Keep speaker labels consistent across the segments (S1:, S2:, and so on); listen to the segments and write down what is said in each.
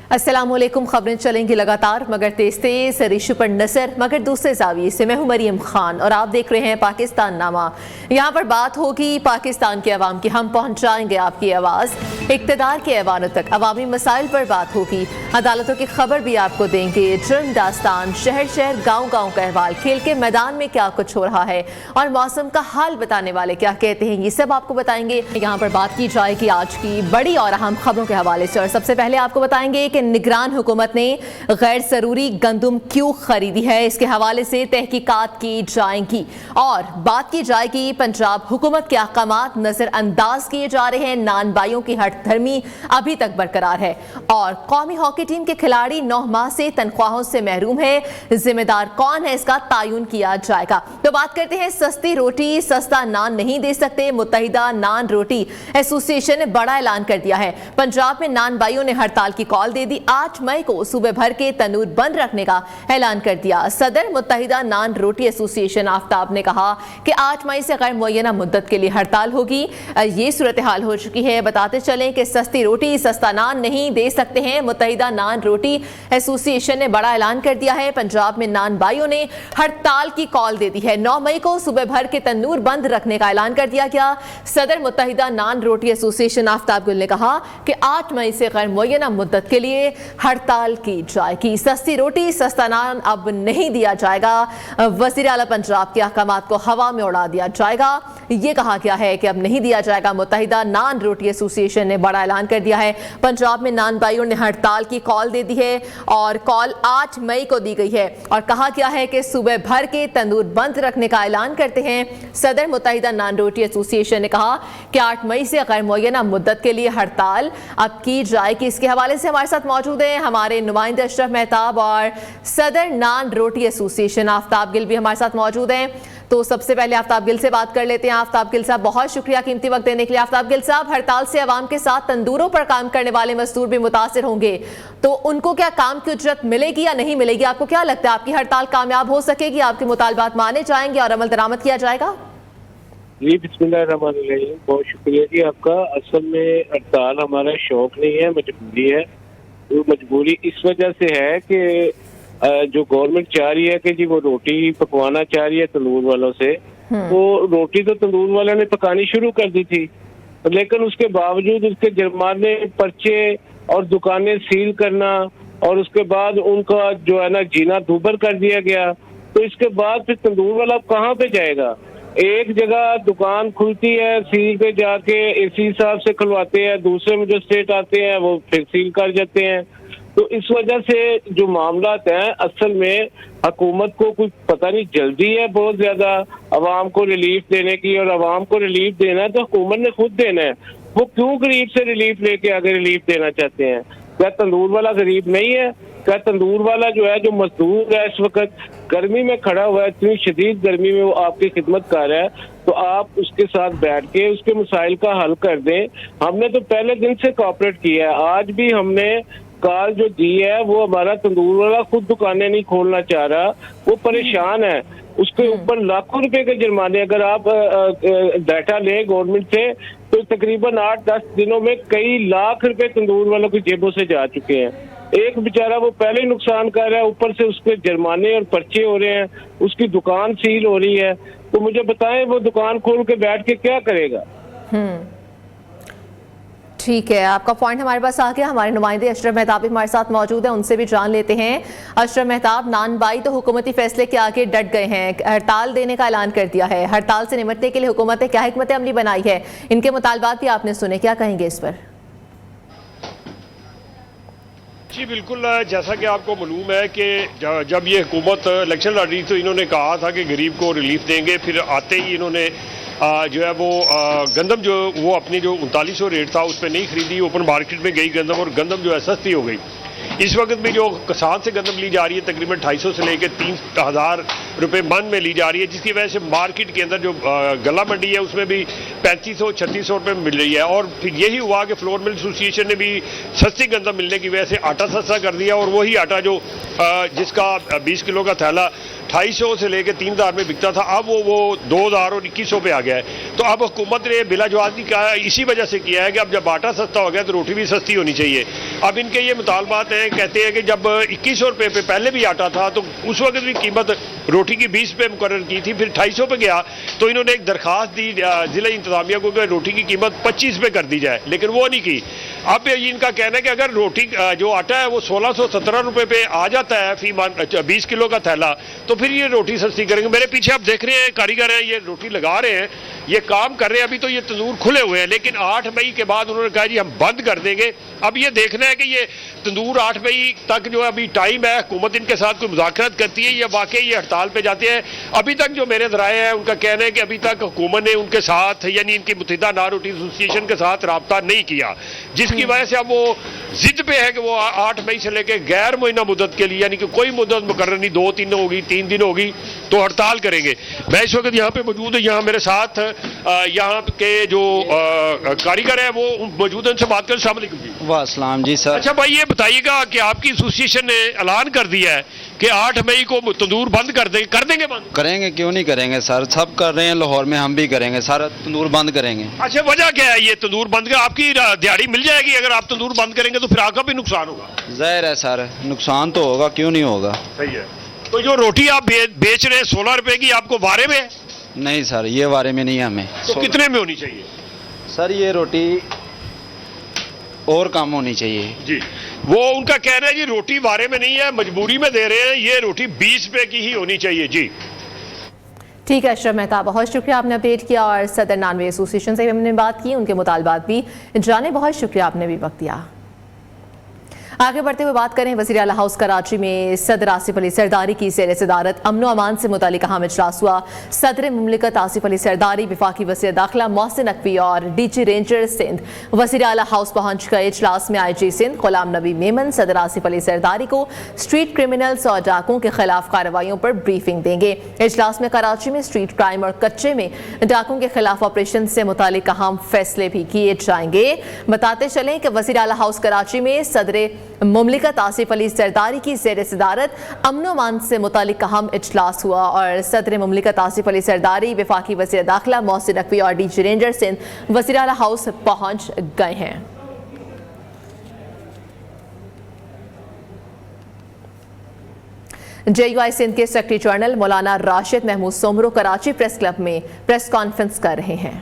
S1: अस्सलामुअलैकुम। खबरें चलेंगी लगातार मगर तेज तेज, रिशु पर नजर मगर दूसरे जाविये से। मैं हूं मरियम खान और आप देख रहे हैं पाकिस्तान नामा। यहाँ पर बात होगी पाकिस्तान के अवाम की। हम पहुंचाएंगे आपकी आवाज़ इक़्तिदार के ऐवानों तक। अवामी मसाइल पर बात होगी, अदालतों की खबर भी आपको देंगे। जुर्म दास्तान, शहर शहर गाँव गाँव का अहवाल, खेल के मैदान में क्या कुछ हो रहा है और मौसम का हाल बताने वाले क्या कहते हैं, ये सब आपको बताएंगे। यहाँ पर बात की जाएगी आज की बड़ी और अहम खबरों के हवाले से। और सबसे पहले आपको बताएंगे कि निगरान हुकूमत ने गैर जरूरी गंदम क्यों खरीदी है, इसके हवाले से तहकीकात की जाएंगी। और बात की जाएगी पंजाब हुकूमत के अहकामात नजरअंदाज किए जा रहे हैं, नान बाइयों की हठधर्मी अभी तक बरकरार है। और कौमी हॉकी टीम के खिलाड़ी 9 माह से तनख्वाहों से महरूम है, जिम्मेदार कौन है इसका तायुन किया जाएगा। तो बात करते हैं सस्ती रोटी सस्ता नान नहीं दे सकते। मुत्तहिदा नान रोटी एसोसिएशन ने बड़ा ऐलान कर दिया है। पंजाब में नान बाइयों ने हड़ताल की कॉल दे दी। 8 मई को सुबह भर के तनूर बंद रखने का ऐलान कर दिया। सदर मुत्तहिदा नान रोटी एसोसिएशन आफ्ताब ने कहा कि 8 मई से गैर मुअय्यना मुद्दत के लिए हड़ताल होगी। ये सूरत हाल हो चुकी है। बताते चलें कि सस्ती रोटी सस्ता नान नहीं दे सकते हैं। मुत्तहिदा नान रोटी एसोसिएशन ने बड़ा ऐलान कर दिया है। पंजाब में नान बाइयों ने हड़ताल की कॉल दे दी है। 9 मई को सुबह भर के तनूर बंद रखने का ऐलान कर दिया गया। सदर मुत्तहिदा नान रोटी एसोसिएशन आफ्ताब गुल ने कहा कि 8 मई से गैर मुअय्यना मुद्दत के लिए हड़ताल की जाएगी। सस्ती रोटी सस्ता नान अब नहीं दिया जाएगा। वज़ीर आला पंजाब के अहकामात को हवा में उड़ा दिया जाएगा। ये कहा गया है कि अब नहीं दिया जाएगा। मुत्तहिदा नान रोटी एसोसिएशन ने बड़ा ऐलान कर दिया है। पंजाब में नान बाइयों ने हड़ताल की कॉल दे दी है और कॉल 8 मई को दी गई है और कहा गया है कि सुबह भर के तंदूर बंद रखने का ऐलान करते हैं। सदर मुत्तहिदा नान रोटी एसोसिएशन ने कहा कि 8 मई से गैर मुअय्यना मुद्दत के लिए हड़ताल अब की जाएगी। इसके हवाले से हमारे साथ मौजूद हैं हमारे नुमाइंदे अशरफ मेहताब और सदर नान रोटी एसोसिएशन आफ्ताब गिल भी हमारे साथ मौजूद हैं। तो सबसे पहले आफ्ताब गिल से बात कर लेते हैं। आफ्ताब गिल साहब, बहुत शुक्रिया कीमती वक्त देने के लिए। आफ्ताब गिल साहब, हड़ताल से अवाम के साथ तंदूरों पर काम करने वाले मजदूर भी मुतासिर होंगे, तो उनको क्या काम की उजरत मिलेगी या नहीं मिलेगी? आपको क्या लगता है, आपकी हड़ताल कामयाब हो सकेगी? आपके मुतालबात माने जाएंगे और अमल दरामद किया जाएगा?
S2: जी बिस्मिल्लाहिर्रहमानिर्रहीम, बहुत शुक्रिया जी आपका। असल में हड़ताल हमारा शौक नहीं है, मजबूरी है। तो मजबूरी इस वजह से है कि जो गवर्नमेंट चाह रही है कि जी वो रोटी पकवाना चाह रही है तंदूर वालों से, तो रोटी तो तंदूर वालों ने पकानी शुरू कर दी थी, लेकिन उसके बावजूद उसके जुर्माने, पर्चे और दुकानें सील करना और उसके बाद उनका जो है ना जीना दूभर कर दिया गया। तो इसके बाद फिर तंदूर वाला कहाँ पे जाएगा? एक जगह दुकान खुलती है, सील पे जाके एसी साहब से खुलवाते हैं, दूसरे मजिस्ट्रेट आते हैं वो फिर सील कर जाते हैं। तो इस वजह से जो मामला हैं, असल में हुकूमत को कुछ पता नहीं, जल्दी है बहुत ज्यादा अवाम को रिलीफ देने की, और अवाम को रिलीफ देना है तो हुकूमत ने खुद देना है। वो क्यों गरीब से रिलीफ लेके आगे रिलीफ देना चाहते हैं? क्या तंदूर वाला गरीब नहीं है? क्या तंदूर वाला जो है, जो मजदूर है इस वक्त गर्मी में खड़ा हुआ है, इतनी शदीद गर्मी में वो आपकी खिदमत कर रहा है, तो आप उसके साथ बैठ के उसके मसाइल का हल कर दें। हमने तो पहले दिन से कोऑपरेट किया है, आज भी हमने कार जो दी है वो हमारा तंदूर वाला खुद दुकानें नहीं खोलना चाह रहा, वो परेशान है। उसके ऊपर लाखों रुपए के जुर्माने, अगर आप डाटा लें गवर्नमेंट से तो तकरीबन 8-10 दिनों में कई लाख रुपए तंदूर वालों की जेबों से जा चुके हैं। एक बेचारा वो पहले ही नुकसान कर रहा है, ऊपर से उसके जुर्माने और पर्चे हो रहे हैं, उसकी दुकान सील हो रही है। तो मुझे बताएं वो दुकान खोल के बैठ के क्या करेगा?
S1: ठीक है, आपका पॉइंट हमारे पास आ गया। हमारे नुमाइंदे अशरफ मेहताब भी हमारे साथ मौजूद हैं, उनसे भी जान लेते हैं। अशरफ मेहताब, नान बाई तो हुकूमती फैसले के आगे डट गए हैं, हड़ताल देने का ऐलान कर दिया है। हड़ताल से निपटने के लिए हुकूमत ने क्या हिकमत अमली बनाई है? इनके मुतालबात भी आपने सुने, क्या कहेंगे इस पर?
S3: जी बिल्कुल, जैसा कि आपको मालूम है कि जब ये हुकूमत इलेक्शन लड़ रही तो इन्होंने कहा था कि गरीब को रिलीफ देंगे। फिर आते ही इन्होंने जो है वो गंदम जो वो अपनी जो 3900 रेट था उस पर नहीं खरीदी, ओपन मार्केट में गई गंदम, और गंदम जो है सस्ती हो गई। इस वक्त भी जो किसान से गंदम ली जा रही है तकरीबन 250 से लेकर 3000 रुपये मन में ली जा रही है, जिसकी वजह से मार्केट के अंदर जो गला मंडी है उसमें भी 3500-3600 रुपये मिल रही है। और फिर यही हुआ कि फ्लोर मिल एसोसिएशन ने भी सस्ती गंदम मिलने की वजह से आटा सस्ता कर दिया, और वही आटा जो जिसका 20 किलो का थैला 250 से लेकर 3000 में बिकता था, अब वो 2000 और 2100 पे आ गया है। तो अब हुकूमत ने बिलाजवाजी का इसी वजह से किया है कि अब जब आटा सस्ता हो गया तो रोटी भी सस्ती होनी चाहिए। अब इनके ये मुतालबात हैं, कहते हैं कि जब 2100 रुपये पे पहले भी आटा था तो उस वक्त भी कीमत रोटी की 20 रुपये मुकर्रर की थी, फिर 250 पे गया तो इन्होंने एक दरखास्त दी ज़िला इंतजामिया को कि रोटी की कीमत 25 रुपये कर दी जाए, लेकिन वो नहीं की। अब इनका कहना है कि अगर रोटी जो आटा है वो 1617 रुपये पे आ जाता है फी 20 किलो का थैला, तो फिर ये रोटी सस्ती करेंगे। मेरे पीछे आप देख रहे हैं कारीगर हैं, ये रोटी लगा रहे हैं, ये काम कर रहे हैं। अभी तो ये तंदूर खुले हुए हैं, लेकिन 8 मई के बाद उन्होंने कहा जी हम बंद कर देंगे। अब ये देखना है कि ये तंदूर 8 मई तक जो है अभी टाइम है, हुकूमत इनके साथ कोई मुज़ाकरात करती है या वाकई ये हड़ताल पे जाते हैं। अभी तक जो मेरे ज़राए हैं उनका कहना है कि अभी तक हुकूमत ने उनके साथ यानी इनकी मुत्तहिदा नान रोटी एसोसिएशन के साथ रब्ता नहीं किया, जिसकी वजह से अब वो जिद पे है कि वो 8 मई से लेकर गैर मुइना मुद्दत के लिए यानी कि कोई मुद्दत मुकर्रर नहीं, 2 दिन होगी 3 दिन होगी तो हड़ताल करेंगे। मैं इस वक्त यहाँ पे मौजूद है, यहाँ मेरे साथ यहाँ के जो कारीगर है वो मौजूद है, उनसे बात करें। अस्सलाम वालेकुम जी।
S4: वाह सलाम जी सर।
S3: अच्छा भाई, ये बताइएगा कि आपकी एसोसिएशन ने ऐलान कर दिया है कि 8 मई को तंदूर बंद कर देंगे बंद?
S4: करेंगे, क्यों नहीं करेंगे सर, सब कर रहे हैं, लाहौर में हम भी करेंगे, सारा तंदूर बंद करेंगे।
S3: अच्छा, वजह क्या है ये तंदूर बंद का? आपकी दिहाड़ी मिल जाएगी अगर आप तंदूर बंद करेंगे तो फिर आपका भी नुकसान होगा।
S4: जाहिर है सर, नुकसान तो होगा, क्यों नहीं होगा।
S3: सही है। तो जो रोटी आप बेच रहे हैं 16 रुपए की, आपको वारे में है?
S4: नहीं सर, ये बारे में नहीं हमें।
S3: तो कितने में होनी चाहिए
S4: सर ये रोटी? और कम होनी चाहिए
S3: जी। वो उनका कहना है जी रोटी वारे में नहीं है, मजबूरी में दे रहे हैं, ये रोटी 20 रुपए की ही होनी चाहिए जी।
S1: ठीक है अशरफ मेहता, बहुत शुक्रिया आपने अपडेट किया और सदर नानवे एसोसिएशन से हमने बात की, उनके मुतालबात भी जाने, बहुत शुक्रिया आपने भी वक्त दिया। आगे बढ़ते हुए बात करें, वज़ीर आला हाउस कराची में सदर आसिफ अली सरदारी की ज़ेर सदारत अमन व अमान से मुतालिक अहम इजलास हुआ। सदर मुमलिकत आसिफ अली सरदारी, वफाकी वज़ीर दाखिला मोहसिन नकवी और डीजी रेंजर सिंध वज़ीर आला हाउस पहुँच गए। इजलास में IG सिंध गुलाम नबी मेमन सदर आसिफ अली सरदारी को स्ट्रीट क्रिमिनल्स और डाकुओं के खिलाफ कार्रवाइयों पर ब्रीफिंग देंगे। इजलास में कराची में स्ट्रीट क्राइम और कच्चे में डाकुओं के खिलाफ ऑपरेशन से मुतालिक अहम फैसले भी किए जाएंगे। बताते चलें कि वज़ीर आला हाउस कराची में सदर मुमलिकत आसिफ अली सरदारी की ज़ेर सदारत अमन व अमान से मुतालिक अहम इजलास हुआ और सदर मुमलिकत आसिफ अली सरदारी, वफाकी वज़ीर दाखिला मोहसिन नकवी और डीजी रेंजर सिंध वज़ीर आला हाउस पहुँच गए हैं। JUI सिंध के सेक्रेटरी जनरल मौलाना राशिद महमूद सोमरो कराची प्रेस क्लब में प्रेस कॉन्फ्रेंस कर रहे हैं।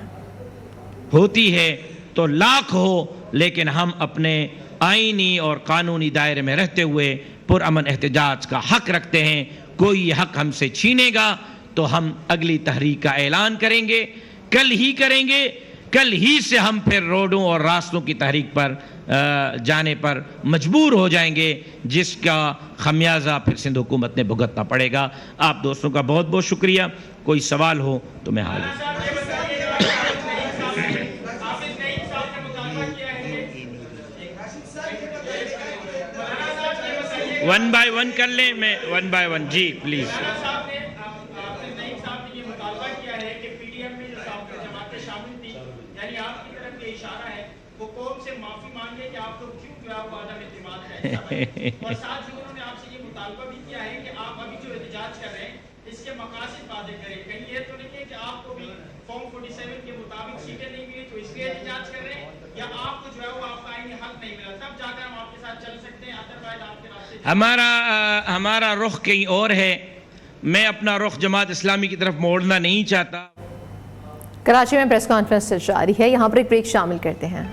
S5: होती है तो लाख हो, लेकिन हम अपने आईनी और कानूनी दायरे में रहते हुए पुरअमन एहतजाज का हक रखते हैं। कोई ये हक हमसे छीनेगा तो हम अगली तहरीक का ऐलान करेंगे, कल ही करेंगे। कल ही से हम फिर रोडों और रास्तों की तहरीक पर जाने पर मजबूर हो जाएंगे, जिसका खमियाजा फिर सिंध हुकूमत ने भुगतना पड़ेगा। आप दोस्तों का बहुत बहुत शुक्रिया। कोई सवाल हो तो मैं हाजिर। वन बाय वन कर लें, मैं 1 by 1 जी प्लीज।
S6: और साथ ही उन्होंने आपसे ये मुतालबा भी किया है कि आप अभी जो एहतजाज कर रहे हैं इसके मकासद वादे करें। कहीं ये तो नहीं है कि आपको भी फॉर्म 47 के मुताबिक सीटें नहीं मिली तो इसलिए एहतजाज कर रहे हैं, या आपको जो है वो आपका आईनी हक नहीं मिला, तब जाकर हम आपके साथ चल सकते हैं, अदरवाइज आपके रास्ते।
S5: हमारा रुख कहीं और है। मैं अपना रुख जमात इस्लामी की तरफ मोड़ना नहीं चाहता।
S1: कराची में प्रेस कॉन्फ्रेंस जारी है, यहाँ पर एक ब्रेक शामिल करते हैं।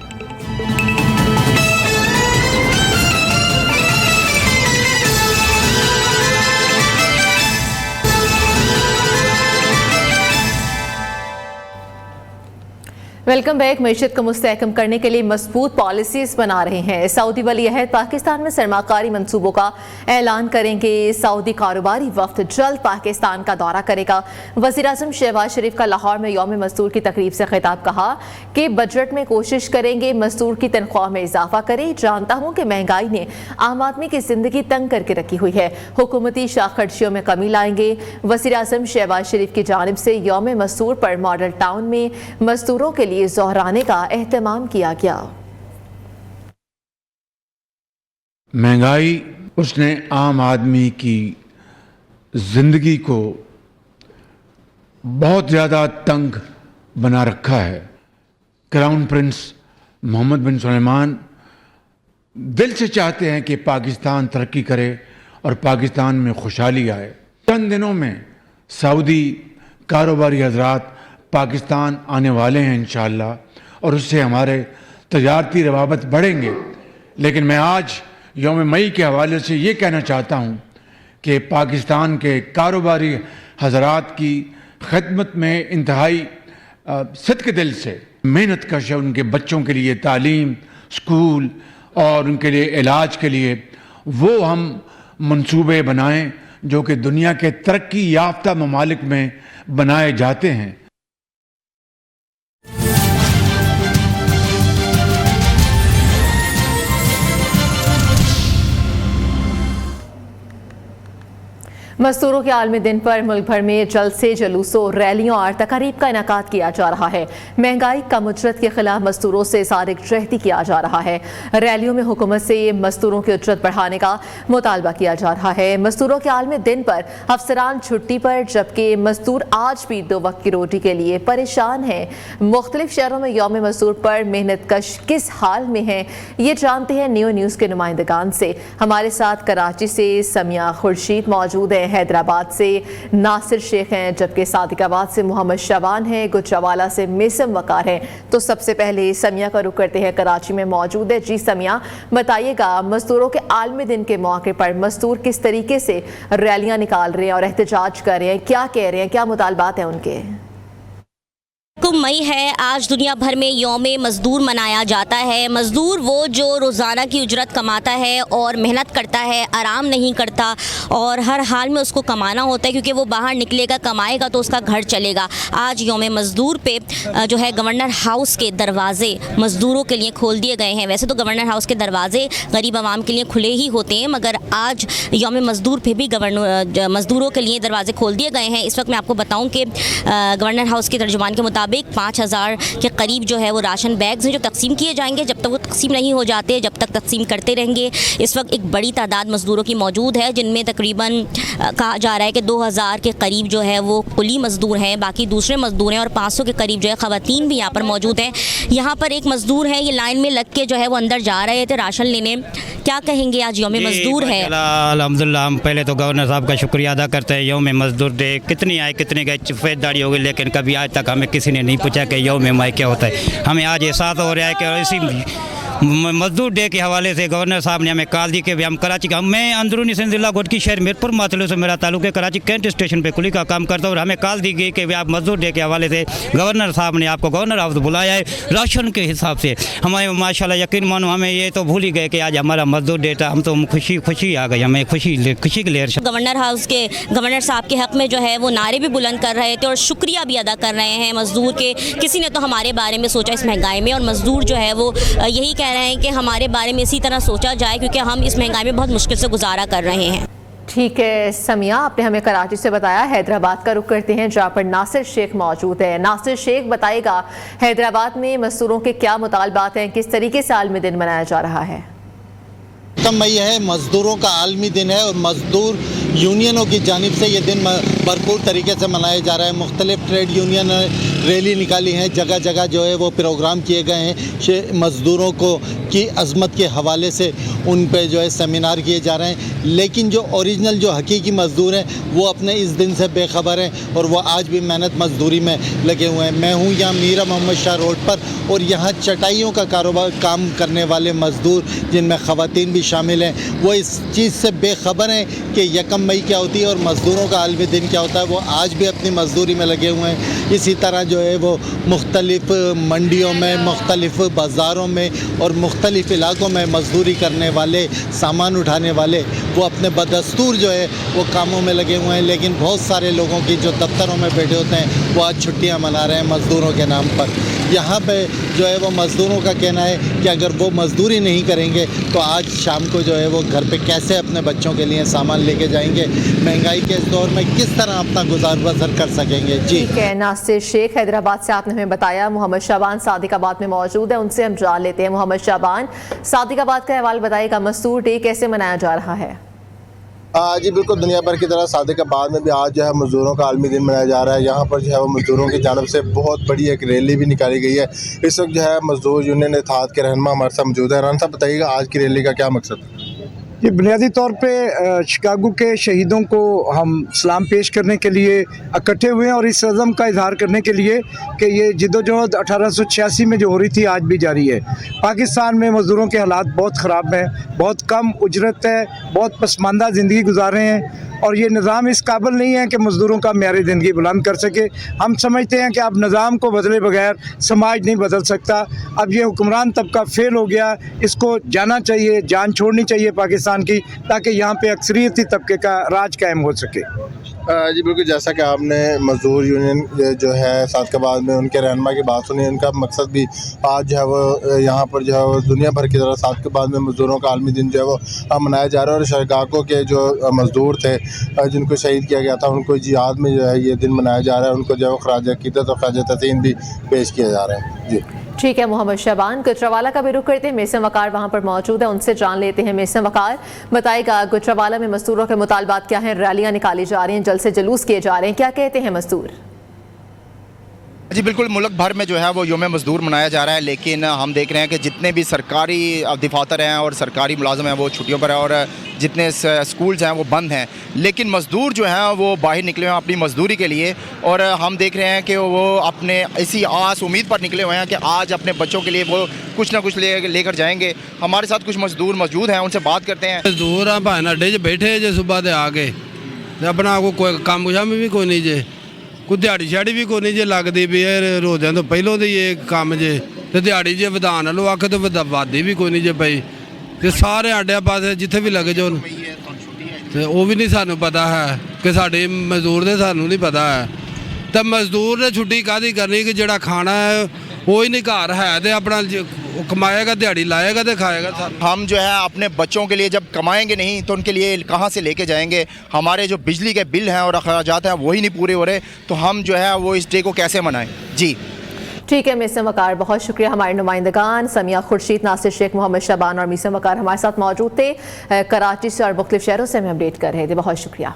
S1: Welcome back. मैशत को मुस्तहकम करने के लिए मजबूत पॉलिसीज बना रहे हैं। सऊदी वली अहद पाकिस्तान में सरमाकारी मंसूबों का ऐलान करेंगे। सऊदी कारोबारी वफ्द जल्द पाकिस्तान का दौरा करेगा। वज़ीर आज़म शहबाज शरीफ का लाहौर में यौम मजदूर की तकरीब से खिताब, कहा कि बजट में कोशिश करेंगे मजदूर की तनख्वाह में इजाफा करें। जानता हूँ कि महंगाई ने आम आदमी की जिंदगी तंग करके रखी हुई है, हुकूमती शाखर्जियों में कमी लाएंगे। वज़ीर आज़म शहबाज शरीफ की जानिब से यौम मजदूर पर मॉडल टाउन में मजदूरों के लिए ज़ोहराने का एहतमाम किया गया।
S7: महंगाई उसने आम आदमी की जिंदगी को बहुत ज़्यादा तंग बना रखा है। क्राउन प्रिंस मोहम्मद बिन सुलेमान दिल से चाहते हैं कि पाकिस्तान तरक्की करे और पाकिस्तान में खुशहाली आए। चंद दिनों में सऊदी कारोबारी हजरात पाकिस्तान आने वाले हैं इंशाअल्लाह, और उससे हमारे तजारती रवाबत बढ़ेंगे। लेकिन मैं आज यौम मई के हवाले से ये कहना चाहता हूँ कि पाकिस्तान के कारोबारी हजरात की खिदमत में इंतहाई सदके दिल से मेहनत कश है। उनके बच्चों के लिए तालीम, स्कूल और उनके लिए इलाज के लिए वो हम मंसूबे बनाएं जो कि दुनिया के तरक्की याफ्ता ममालिक में बनाए जाते हैं।
S1: मजदूरों के आलमी दिन पर मुल्क भर में जल्द से जुलूसों, रैलियों और तकारीब का इनेकाद किया जा रहा है। महंगाई, कम उजरत के खिलाफ मजदूरों से सारिक जहदी किया जा रहा है। रैलियों में हुकूमत से मजदूरों की उजरत बढ़ाने का मुतालबा किया जा रहा है। मजदूरों के आलमी दिन पर अफसरान छुट्टी पर, जबकि मजदूर आज भी 2 वक्त की रोटी के लिए परेशान हैं। मुख्तलिफ शहरों में यौम मजदूर पर मेहनत कश किस हाल में है, ये जानते हैं न्यू न्यूज़ के नुमाइंदगान से। हमारे साथ कराची से समिया खुर्शीद मौजूद है, हैदराबाद से नासिर शेख हैं, जबकि सादिकाबाद से मोहम्मद शाबान हैं, गुजरावाला से मेसम वकार हैं। तो सबसे पहले समिया का रुख करते हैं, कराची में मौजूद है। जी समिया, बताइएगा मजदूरों के आलमी दिन के मौके पर मजदूर किस तरीके से रैलियां निकाल रहे हैं और एहतजाज कर रहे हैं, क्या कह रहे हैं, क्या मुतालबात हैं उनके?
S8: मई है, आज दुनिया भर में यौम मज़दूर मनाया जाता है। मज़दूर वो जो रोज़ाना की उजरत कमाता है और मेहनत करता है, आराम नहीं करता और हर हाल में उसको कमाना होता है, क्योंकि वो बाहर निकलेगा, कमाएगा तो उसका घर चलेगा। आज यौम मज़दूर पे जो है गवर्नर हाउस के दरवाज़े मज़दूरों के लिए खोल दिए गए हैं। वैसे तो गवर्नर हाउस के दरवाज़े गरीब आवाम के लिए खुले ही होते हैं, मगर आज यौम मज़दूर पे भी मज़दूरों के लिए दरवाज़े खोल दिए गए हैं। इस वक्त मैं आपको बताऊँ कि गवर्नर हाउस के तर्जुमान के मुताबिक 5000 के करीब जो है वो राशन बैग्स हैं जो तकसीम किए जाएंगे। जब तक वो तकसीम नहीं हो जाते, जब तक तकसीम करते रहेंगे। इस वक्त एक बड़ी तादाद मज़दूरों की मौजूद है, जिनमें तकरीबन कहा जा रहा है कि 2000 के करीब जो है वो कुली मज़दूर हैं, बाकी दूसरे मज़दूर हैं, और 500 के करीब जो है ख़वातीन भी यहाँ पर मौजूद हैं। यहाँ पर एक मज़दूर है, ये लाइन में लग के जो है वो अंदर जा रहे थे राशन लेने। क्या कहेंगे, आज यौम मज़दूर है?
S9: अल्हम्दुलिल्लाह, हम पहले तो गवर्नर साहब का शुक्रिया अदा करते हैं। यौम मज़दूर डे कितनी आए कितने गए सफ़ेददारी हो गई, लेकिन कभी आज तक हमें किसी ने नहीं पूछा कि यौम मई क्या होता है। हमें आज एहसास हो रहा है कि इसी मजदूर डे के हवाले से गवर्नर साहब ने हमें कॉल दी कि हम कराची का, मैं अंदरूनी सिंध जिला गोदकी शहर मीरपुर मातलू से मेरा ताल्लुक है, कराची कैंट स्टेशन पे कुली का काम करता हूँ, और हमें कॉल दी गई कि आप मजदूर डे के हवाले से गवर्नर साहब ने आपको गवर्नर हाउस बुलाया है राशन के हिसाब से। हमें माशाल्लाह यकीन मानो, हमें ये तो भूल ही गए कि आज हमारा मजदूर डे था। हम तो खुशी आ गई, हमें खुशी की लहर।
S8: गवर्नर हाउस के गवर्नर साहब के हक़ में जो है वो नारे भी बुलंद कर रहे थे और शुक्रिया भी अदा कर रहे हैं मज़दूर के। किसी ने तो हमारे बारे में सोचा इस महंगाई में, और मज़दूर जो है वो यही कह रहे हैं कि हमारे बारे में इसी तरह सोचा जाए, क्योंकि हम इस महंगाई में बहुत मुश्किल से गुजारा कर रहे हैं।
S1: ठीक है समिया, आपने हमें कराची से बताया। हैदराबाद का रुख करते हैं, जहाँ पर नासिर शेख मौजूद है। नासिर शेख, बताएगा हैदराबाद में मजदूरों के क्या मुतालबात हैं, किस तरीके से आलमी दिन मनाया जा रहा है?
S10: मई है, मज़दूरों का आलमी दिन है और मज़दूर यूनियनों की जानिब से ये दिन भरपूर तरीके से मनाया जा रहा है। मुख्तलिफ ट्रेड यूनियन रैली निकाली हैं, जगह जगह जो है वो प्रोग्राम किए गए हैं मज़दूरों को की अज़मत के हवाले से, उन पे जो है सेमिनार किए जा रहे हैं। लेकिन जो ओरिजिनल जो हकीकी मज़दूर हैं वो अपने इस दिन से बेखबर हैं और वो आज भी मेहनत मज़दूरी में लगे हुए हैं। मैं हूँ यहाँ मीरा मोहम्मद शाह रोड पर, और यहाँ चटाइयों का कारोबार काम करने वाले मज़दूर, जिनमें ख़वातीन भी शामिल हैं, वो इस चीज़ से बेखबर हैं कि यकम मई क्या होती है और मज़दूरों का आलमी दिन क्या होता है। वो आज भी अपनी मज़दूरी में लगे हुए हैं। इसी तरह जो है वो मुख्तलिफ मंडियों में, मुख्तलिफ बाज़ारों में और मुख्तलिफ इलाकों में मज़दूरी करने वाले, सामान उठाने वाले, वो अपने बदस्तूर जो है वो कामों में लगे हुए हैं। लेकिन बहुत सारे लोगों की जो दफ्तरों में बैठे होते हैं वो आज छुट्टियाँ मना रहे हैं मज़दूरों के नाम पर। यहाँ पे जो है वो मज़दूरों का कहना है कि अगर वो मज़दूरी नहीं करेंगे तो आज शाम को जो है वो घर पे कैसे अपने बच्चों के लिए सामान लेके जाएंगे, महंगाई के इस दौर में किस तरह अपना गुजार बसर कर सकेंगे। जी
S1: ठीक है, नासिर शेख हैदराबाद से आपने हमें बताया। मोहम्मद शाबान सादिकाबाद में मौजूद है, उनसे हम जान लेते हैं। मोहम्मद शाबान, सादिकाबाद का अहवाल बताइएगा, मजदूर डे कैसे मनाया जा रहा है?
S11: जी बिल्कुल, दुनिया भर की तरह सादिकाबाद में भी आज जो है मज़दूरों का आलमी दिन मनाया जा रहा है। यहाँ पर जो है वो मज़दूरों की जानिब से बहुत बड़ी एक रैली भी निकाली गई है। इस वक्त जो है मज़दूर यूनियन इत्तेहाद के रहनुमा हमारे साथ मौजूद है। राना साहब बताइएगा आज की रैली का क्या मकसद है?
S12: ये बुनियादी तौर पे शिकागो के शहीदों को हम सलाम पेश करने के लिए इकट्ठे हुए हैं और इस अज़म का इजहार करने के लिए कि ये जिद्दोजहद 1886 में जो हो रही थी आज भी जारी है। पाकिस्तान में मज़दूरों के हालात बहुत ख़राब हैं, बहुत कम उजरत है, बहुत पसमानदा ज़िंदगी गुजार रहे हैं और ये निज़ाम इस काबिल नहीं है कि मज़दूरों का मेयारी ज़िंदगी बुलंद कर सके। हम समझते हैं कि अब निज़ाम को बदले बगैर समाज नहीं बदल सकता। अब ये हुक्मरान तबका फेल हो गया, इसको जाना चाहिए, जान छोड़नी चाहिए पाकिस्तान की, ताकि यहाँ पे अक्सरियती तबके का राज कायम हो सके।
S11: जी बिल्कुल, जैसा कि आपने मज़दूर यूनियन जो है सादिकाबाद में उनके रहनुमा की बात सुनी, उनका मकसद भी आज जो है वो यहाँ पर जो है वो दुनिया भर की तरह सादिकाबाद में मज़दूरों का आलमी दिन जो है वो मनाया जा रहा है और शिकागो के जो मज़दूर थे जिनको शहीद किया गया था उनको याद में जो है ये दिन मनाया जा रहा है। उनको जो है वो खराज अक़ीदत और खराज तहसीन भी पेश किया जा रहा है। जी
S1: ठीक है मोहम्मद शबान, गुजरावाला का भी रुख करते हैं। मेसम वकार वहां पर मौजूद है, उनसे जान लेते हैं। मेसम वकार बताएगा गुजरावाला में मजदूरों के मुतालबात क्या हैं? रैलियां निकाली जा रही हैं, जलसे जुलूस किए जा रहे हैं, क्या कहते हैं मजदूर?
S13: जी बिल्कुल, मुल्क भर में जो है वो योम मज़दूर मनाया जा रहा है, लेकिन हम देख रहे हैं कि जितने भी सरकारी दफातर हैं और सरकारी मुलाजम हैं वो छुट्टियों पर हैं और जितने स्कूल्स हैं वो बंद हैं, लेकिन मज़दूर जो हैं वो बाहर निकले हुए हैं अपनी मज़दूरी के लिए। और हम देख रहे हैं कि वो अपने इसी आस उम्मीद पर निकले हुए हैं कि आज अपने बच्चों के लिए वो कुछ ना कुछ लेकर जाएंगे। हमारे साथ कुछ मज़दूर मौजूद हैं, उनसे बात करते हैं।
S14: मजदूर हाँ भाई अड्डे च बैठे जे सुबह दे आके अपना कोई काम शाम भी कोई नहीं जे, कोई दिहाड़ी शाड़ी भी कोई नहीं जे लगती भी रोज़ियां तो पहलों दे ये काम जे, तो दिहाड़ी जे विधान लो आखे तो वादी भी कोई नहीं जे पई, तो सारे आड्या पास जिथे भी लगे जो तो वो भी नहीं सानू पता है कि साढ़े मजदूर दे सानू नहीं पता है। तो मजदूर ने छुट्टी काहदी करनी कि जेड़ा खाना है वो ही नहीं घर है तो अपना कमाएगा, दिहाड़ी लाएगा तो खाएगा।
S13: हम जो है अपने बच्चों के लिए जब कमाएंगे नहीं तो उनके लिए कहाँ से लेके जाएंगे? हमारे जो बिजली के बिल हैं और अखराजात हैं वही नहीं पूरे हो रहे, तो हम जो है वो इस डे को कैसे मनाएं? जी
S1: ठीक है मेसम वकार, बहुत शुक्रिया। हमारे नुमाइंदगान समिया खुर्शीद, नासिर शेख, मोहम्मद शबान और मेसम वकार हमारे साथ मौजूद थे। कराची से और मुख्तलिफ शहरों से हमें अपडेट कर रहे थे, बहुत शुक्रिया।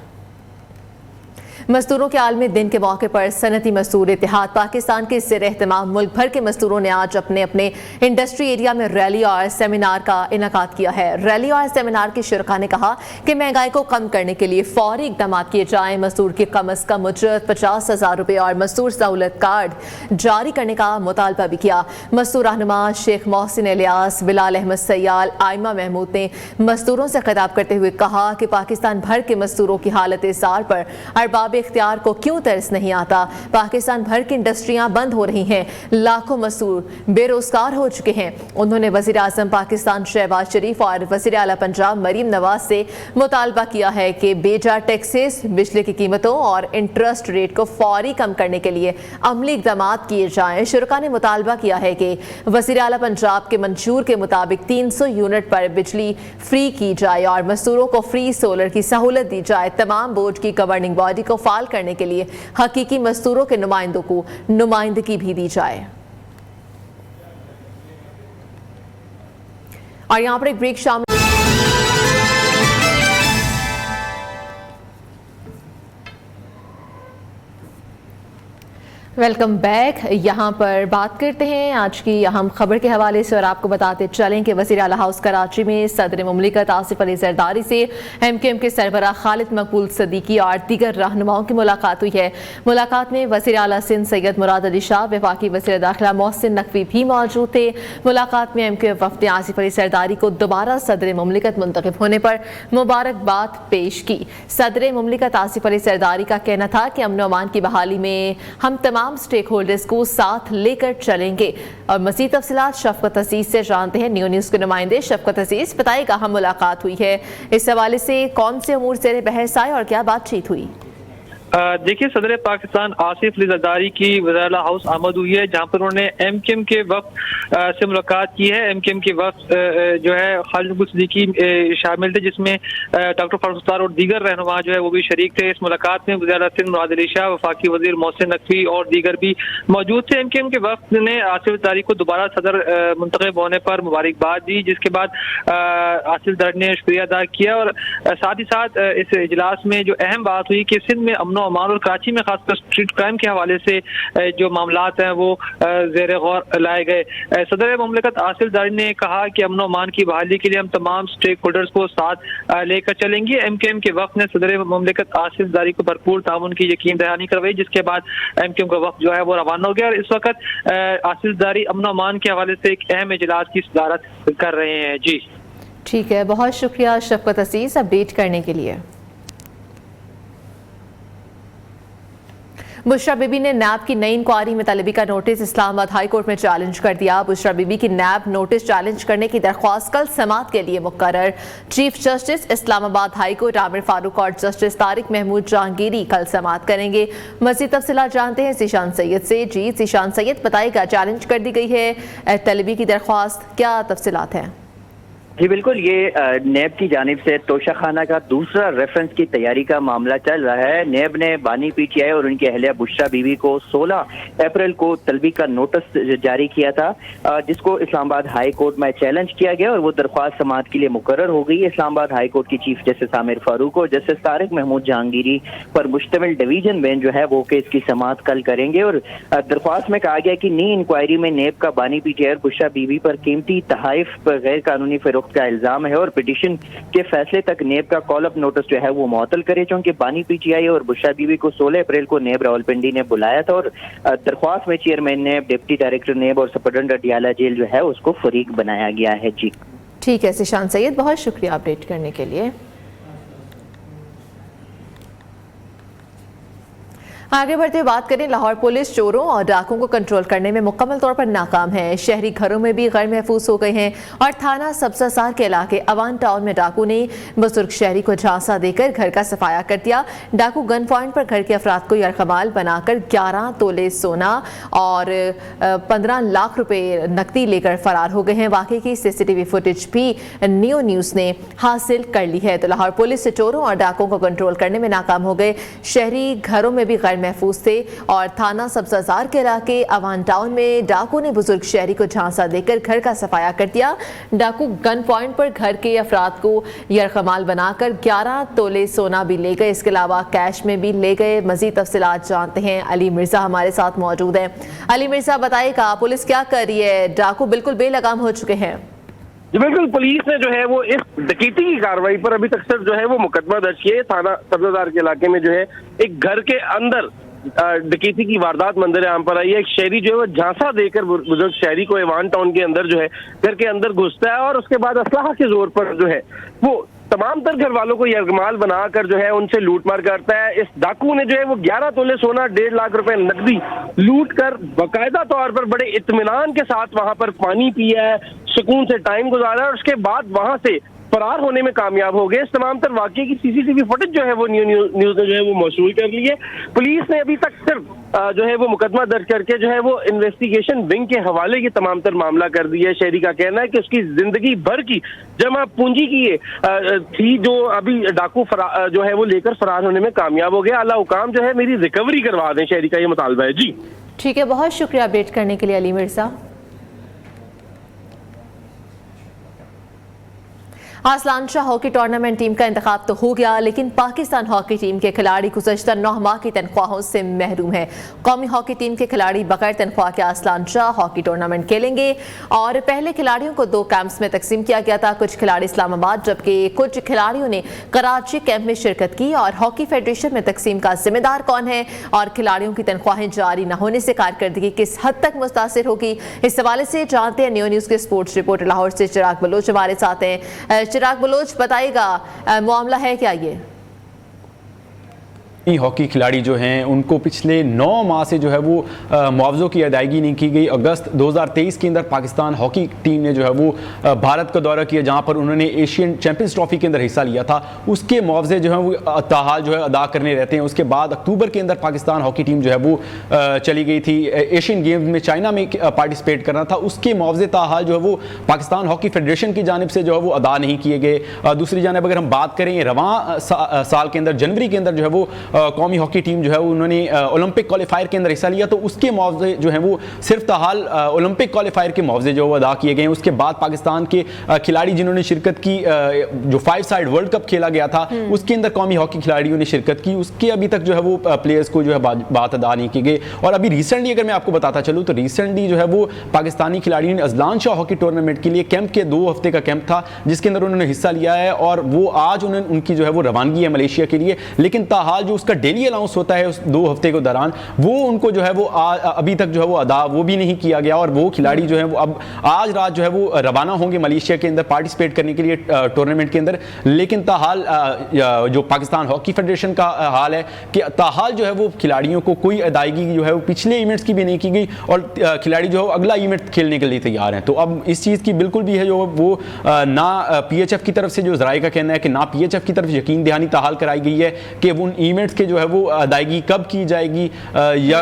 S1: मजदूरों के आलमी दिन के मौके पर सनती मजदूर इत्तेहाद पाकिस्तान के ज़ेर एहतमाम मुल्क भर के मजदूरों ने आज अपने अपने इंडस्ट्री एरिया में रैली और सेमिनार का इनेकाद किया है। रैली और सेमिनार के शुरका ने कहा कि महंगाई को कम करने के लिए फौरी इक़दाम किए जाएं, मजदूर की कम अज़ कम उजरत 50,000 रुपये और मजदूर सहूलत कार्ड जारी करने का मुतालबा भी किया। मजदूर रहनुमा शेख मोहसिन इलियास, बिलाल अहमद सयाल, आयमा महमूद ने मजदूरों से खिताब करते हुए कहा कि पाकिस्तान भर के मजदूरों की हालत ज़ार पर अरबाब इख्तियार को क्यों तरस नहीं आता? पाकिस्तान भर की इंडस्ट्रियां बंद हो रही हैं, लाखों मजदूर बेरोजगार हो चुके हैं। उन्होंने वज़ीर आज़म पाकिस्तान शहबाज शरीफ और वज़ीर आला पंजाब मरीम नवाज से मुतालबा किया है कि बेजा टैक्सेस, बिजली की कीमतों और इंटरेस्ट रेट को फौरी कम करने के लिए अमली इक़दाम किए जाएं। शुरका ने मुतालबा किया है कि वज़ीर आला पंजाब के मंशूर के मुताबिक 300 यूनिट पर बिजली फ्री की जाए और मजदूरों को फ्री सोलर की सहूलत दी जाए। तमाम बोर्ड की गवर्निंग बॉडी को फाल करने के लिए हकीकी मजदूरों के नुमाइंदों को नुमाइंदगी भी दी जाए। और यहां पर एक ब्रेक शामिल। Welcome back. यहाँ पर बात करते हैं आज की अहम खबर के हवाले से और आपको बताते चलें कि वज़ीर आला हाउस कराची में सदर मुमलिकत आसिफ अली जरदारी से MKM के सरबराह खालिद मकबूल सदीकी और दीगर रहनुमाओं की मुलाकात हुई है। मुलाकात में वज़ीर आला सिंध सैयद मुराद अली शाह, वफाकी वज़ीर दाखिला मोहसिन नकवी भी मौजूद थे। मुलाकात में MKM वफ़द ने आसिफ अली जरदारी को दोबारा सदर मुमलिकत मुंतखब होने पर मुबारकबाद पेश की। सदर मुमलिकत आसिफ अली जरदारी का कहना था कि अमन अमान की बहाली में हम तमाम स्टेक होल्डर्स को साथ लेकर चलेंगे। और मज़ीद तफसीलात शफकत अजीज से जानते हैं। न्यू न्यूज़ के नुमाइंदे शफकत अजीज, बताइए कहाँ मुलाकात हुई है, इस हवाले से कौन से अमूर ज़ेर बहस आए और क्या बातचीत हुई?
S15: देखिए, सदर पाकिस्तान आसिफ अली जरदारी की वज़ीर हाउस आमद हुई है, जहाँ पर उन्होंने MKM के वक्त से मुलाकात की है। MKM के वक्त जो है खालिद नबी सिद्दीकी शामिल थे, जिसमें डॉक्टर फारूक अख्तर और दीगर रहनुमा जो है वो भी शरीक थे। इस मुलाकात में वज़ीर आला सिंध मुराद अली शाह, वफाकी वज़ीर मोहसिन नकवी और दीगर भी मौजूद थे। MKM के वक्त ने आसिफ जरदारी को दोबारा सदर मुंतखब होने पर मुबारकबाद दी, जिसके बाद आसिफ जरदारी ने शुक्रिया अदा किया। और साथ ही साथ इस इजलास में जो अहम बात हुई कि सिंध में अमन अमान और कराची में खासकर स्ट्रीट क्राइम के हवाले से जो मामलात हैं वो ज़ेर गौर लाए गए। सदर मुमलिकत आसिफ जरदारी ने कहा कि अमन अमान की बहाली के लिए हम तमाम स्टेक होल्डर्स को साथ लेकर चलेंगे। MKM के वक्त ने सदर मुमलिकत आसिफ जरदारी को भरपूर ताउन की यकीन दहानी करवाई, जिसके बाद MKM का वक्त जो है वो रवाना हो गया। और इस वक्त आसिफ जरदारी अमन अमान के हवाले से एक अहम इजलास की सदारत कर रहे हैं। जी
S1: ठीक है, बहुत शुक्रिया शफकत असीस अपडेट करने के लिए। बुशरा बीबी ने नैब की नई इंक्वायरी में तलबी का नोटिस इस्लामाबाद हाई कोर्ट में चैलेंज कर दिया। बुशरा बीबी की नैब नोटिस चैलेंज करने की दरख्वास्त कल समाअत के लिए मुकर्रर। Chief justice Islamabad high court Aamir Farooq और जस्टिस तारिक महमूद जहांगीरी कल समाअत करेंगे। मज़ीद तफसीलात जानते हैं ज़ीशान सैयद से। जी ज़ीशान सैयद, बताएगा चैलेंज कर दी गई है तलबी की दरख्वास्त, क्या तफसीलात हैं?
S16: जी बिल्कुल, ये नेब की जानिब से तोशा खाना का दूसरा रेफरेंस की तैयारी का मामला चल रहा है। नेब ने बानी PTI और उनकी अहलिया बुशरा बीवी को 16 अप्रैल को तलबी का नोटिस जारी किया था, जिसको इस्लामाबाद हाई कोर्ट में चैलेंज किया गया और वो दरख्वास्त समाअत के लिए मुकर्रर हो गई। इस्लामाबाद हाई कोर्ट की चीफ जस्टिस आमिर फारूक और जस्टिस तारिक महमूद जहांगीरी पर मुश्तमिल डिवीजन बेंच जो है वो केस की समाअत कल करेंगे। और दरख्वास्त में कहा गया कि नई इंक्वायरी में नेब का बानी PTI और बुशरा बीवी पर कीमती तहाइफ पर गैर कानूनी फरोख्त का इल्जाम है और पिटीशन के फैसले तक नेब का कॉल अप नोटिस जो है वो मुअत्तल करे, क्योंकि बानी PTI और बुशरा बीवी को 16 अप्रैल को नेब रावलपिंडी ने बुलाया था और दरख्वास्त में चेयरमैन नेब, डिप्टी डायरेक्टर नेब और सुपरडेंट अडियाला जेल जो है उसको फरीक बनाया गया है। जी
S1: ठीक है ज़ीशान सैयद, बहुत शुक्रिया अपडेट करने के लिए। आगे बढ़ते हुए बात करें, लाहौर पुलिस चोरों और डाकुओं को कंट्रोल करने में मुकम्मल तौर पर नाकाम है। शहरी घरों में भी गैर महफूज हो गए हैं और थाना सब्जासार के इलाके अवान टाउन में डाकू ने बुजुर्ग शहरी को झांसा देकर घर का सफाया कर दिया। डाकू गन पॉइंट पर घर के अफराद को यरकमाल बनाकर 11 तोले सोना और 15 लाख रुपए नकदी लेकर फरार हो गए हैं। वाकई की CCTV फुटेज भी न्यू न्यूज़ ने हासिल कर ली है। तो लाहौर पुलिस से चोरों और डाकुओं को कंट्रोल करने में नाकाम हो गए। शहरी घरों में भी महफूज थे और थाना सब्जासार के इलाके अवान टाउन में डाकू ने बुजुर्ग शहरी को झांसा देकर घर का सफाया कर दिया। डाकू गन पॉइंट पर घर के अफराद को यरकमाल बनाकर 11 तोले सोना भी ले गए, इसके अलावा कैश में भी ले गए। मजीद तफसीलात जानते हैं, अली मिर्जा हमारे साथ मौजूद हैं। अली मिर्जा, बताइएगा पुलिस क्या कर रही है? डाकू बिल्कुल बेलगाम हो चुके हैं।
S17: जी बिल्कुल, पुलिस ने जो है वो इस डकैती की कार्रवाई पर अभी तक सिर्फ जो है वो मुकदमा दर्ज किया है। थाना सब्जासार के इलाके में जो है एक घर के अंदर डकैती की वारदात मंजर आम पर आई है। एक शहरी जो है वो झांसा देकर बुजुर्ग शहरी को एवान टाउन के अंदर जो है घर के अंदर घुसता है और उसके बाद असलाह के जोर पर जो है वो तमाम तर घर वालों को यरगमाल बनाकर जो है उनसे लूटमार करता है। इस डाकू ने जो है वो 11 तोले सोना, 1.5 लाख रुपए नकदी लूट कर बाकायदा तौर पर बड़े इत्मीनान के साथ वहां पर पानी पिया है, सुकून से टाइम गुजारा है और उसके बाद वहां से फरार होने में कामयाब हो गए। इस तमाम तर वाकये की CCTV फुटेज जो है वो न्यूज़ ने जो है वो मौसूल कर ली है। पुलिस ने अभी तक सिर्फ जो है वो मुकदमा दर्ज करके जो है वो इन्वेस्टिगेशन विंग के हवाले की तमाम तर मामला कर दिया है। शहरी का कहना है कि उसकी जिंदगी भर की जमा पूंजी की ये थी जो अभी डाकू जो है वो लेकर फरार होने में कामयाब हो गया। अल्लाह हुकाम जो है मेरी रिकवरी करवा दें, शहरी का ये मुतालबा है। जी
S1: ठीक है, बहुत शुक्रिया अपडेट करने के लिए Ali Mirza. Aslan Shah hockey tournament team का इंतखाब तो हो गया, लेकिन पाकिस्तान हॉकी टीम के खिलाड़ी गुज़श्ता 9 माह की तनख्वाहों से महरूम है। कौमी हॉकी टीम के खिलाड़ी बगैर तनख्वाह के आसलान शाह हॉकी टूर्नामेंट खेलेंगे और पहले खिलाड़ियों को 2 कैंप्स में तकसीम किया गया था। कुछ खिलाड़ी इस्लामाबाद जबकि कुछ खिलाड़ियों ने कराची कैंप में शिरकत की। और हॉकी फेडरेशन में तकसीम का जिम्मेदार कौन है और खिलाड़ियों की तनख्वाहें जारी न होने से कारकर्दगी किस हद तक मुतासिर होगी, इस हवाले से जानते हैं न्यू न्यूज़ के स्पोर्ट्स रिपोर्टर लाहौर से चिराग बलोच हमारे साथ हैं। चिराग बलोच, बताइएगा मामला है क्या ये?
S18: हॉकी खिलाड़ी जो हैं उनको पिछले 9 माह से जो है वो मुआवजों की अदायगी नहीं की गई। अगस्त 2023 के अंदर पाकिस्तान हॉकी टीम ने जो है वो भारत का दौरा किया, जहां पर उन्होंने एशियन चैंपियंस ट्रॉफी के अंदर हिस्सा लिया था। उसके मुआवजे जो है वो ताहाल जो है अदा करने रहते हैं। उसके बाद अक्टूबर के अंदर पाकिस्तान हॉकी टीम जो है वो चली गई थी एशियन गेम्स में, चाइना में पार्टिसिपेट करना था। उसके मुआवजे ताहाल जो है वो पाकिस्तान हॉकी फेडरेशन की जानिब से जो है वो अदा नहीं किए गए। दूसरी जानिब अगर हम बात करें रवां साल के अंदर, जनवरी के अंदर जो है वो कौमी हॉकी टीम जो है उन्होंने ओलंपिक क्वालिफायर के अंदर हिस्सा लिया, तो उसके मुआवजे जो है वो सिर्फ ताहाल ओलंपिक क्वालिफायर के मुआवजे जो अदा किए गए हैं। उसके बाद पाकिस्तान के खिलाड़ी जिन्होंने शिरकत की, जो 5 साइड वर्ल्ड कप खेला गया था उसके अंदर कौमी हॉकी खिलाड़ियों ने शिरकत की, उसके अभी तक जो है वो प्लेयर्स को जो है बात अदा नहीं की गई। और अभी रिसेंटली अगर मैं आपको बताता चलूँ तो रिसेंटली जो है वो पाकिस्तानी खिलाड़ियों ने अजलान शाह हॉकी टूर्नामेंट के लिए कैंप के 2 हफ्ते का कैंप था जिसके अंदर उन्होंने हिस्सा लिया है, और वो आज उनकी जो है वो रवानगी है मलेशिया के लिए। लेकिन ताहाल जो उसका डेली अलाउंस होता है उस 2 हफ्ते के दौरान वो उनको जो है वो अभी तक जो है वो अदा वो भी नहीं किया गया, और वो खिलाड़ी जो है वो अब आज रात जो है वो रवाना होंगे मलेशिया के अंदर पार्टिसिपेट करने के लिए टूर्नामेंट के अंदर। लेकिन ताहाल जो पाकिस्तान हॉकी फेडरेशन का हाल है कि ताहाल जो है वो खिलाड़ियों को कोई अदायगी जो है वो पिछले इवेंट्स की भी नहीं की गई, और खिलाड़ी जो है अगला इवेंट खेलने के लिए तैयार हैं। तो अब इस चीज़ की बिल्कुल भी है जो वो ना PHF की तरफ से जो ज़राए का कहना है कि ना PHF की तरफ यकीन दहानी ताहाल कराई गई है कि उन इवेंट्स के जो है वो अदायगी कब की जाएगी या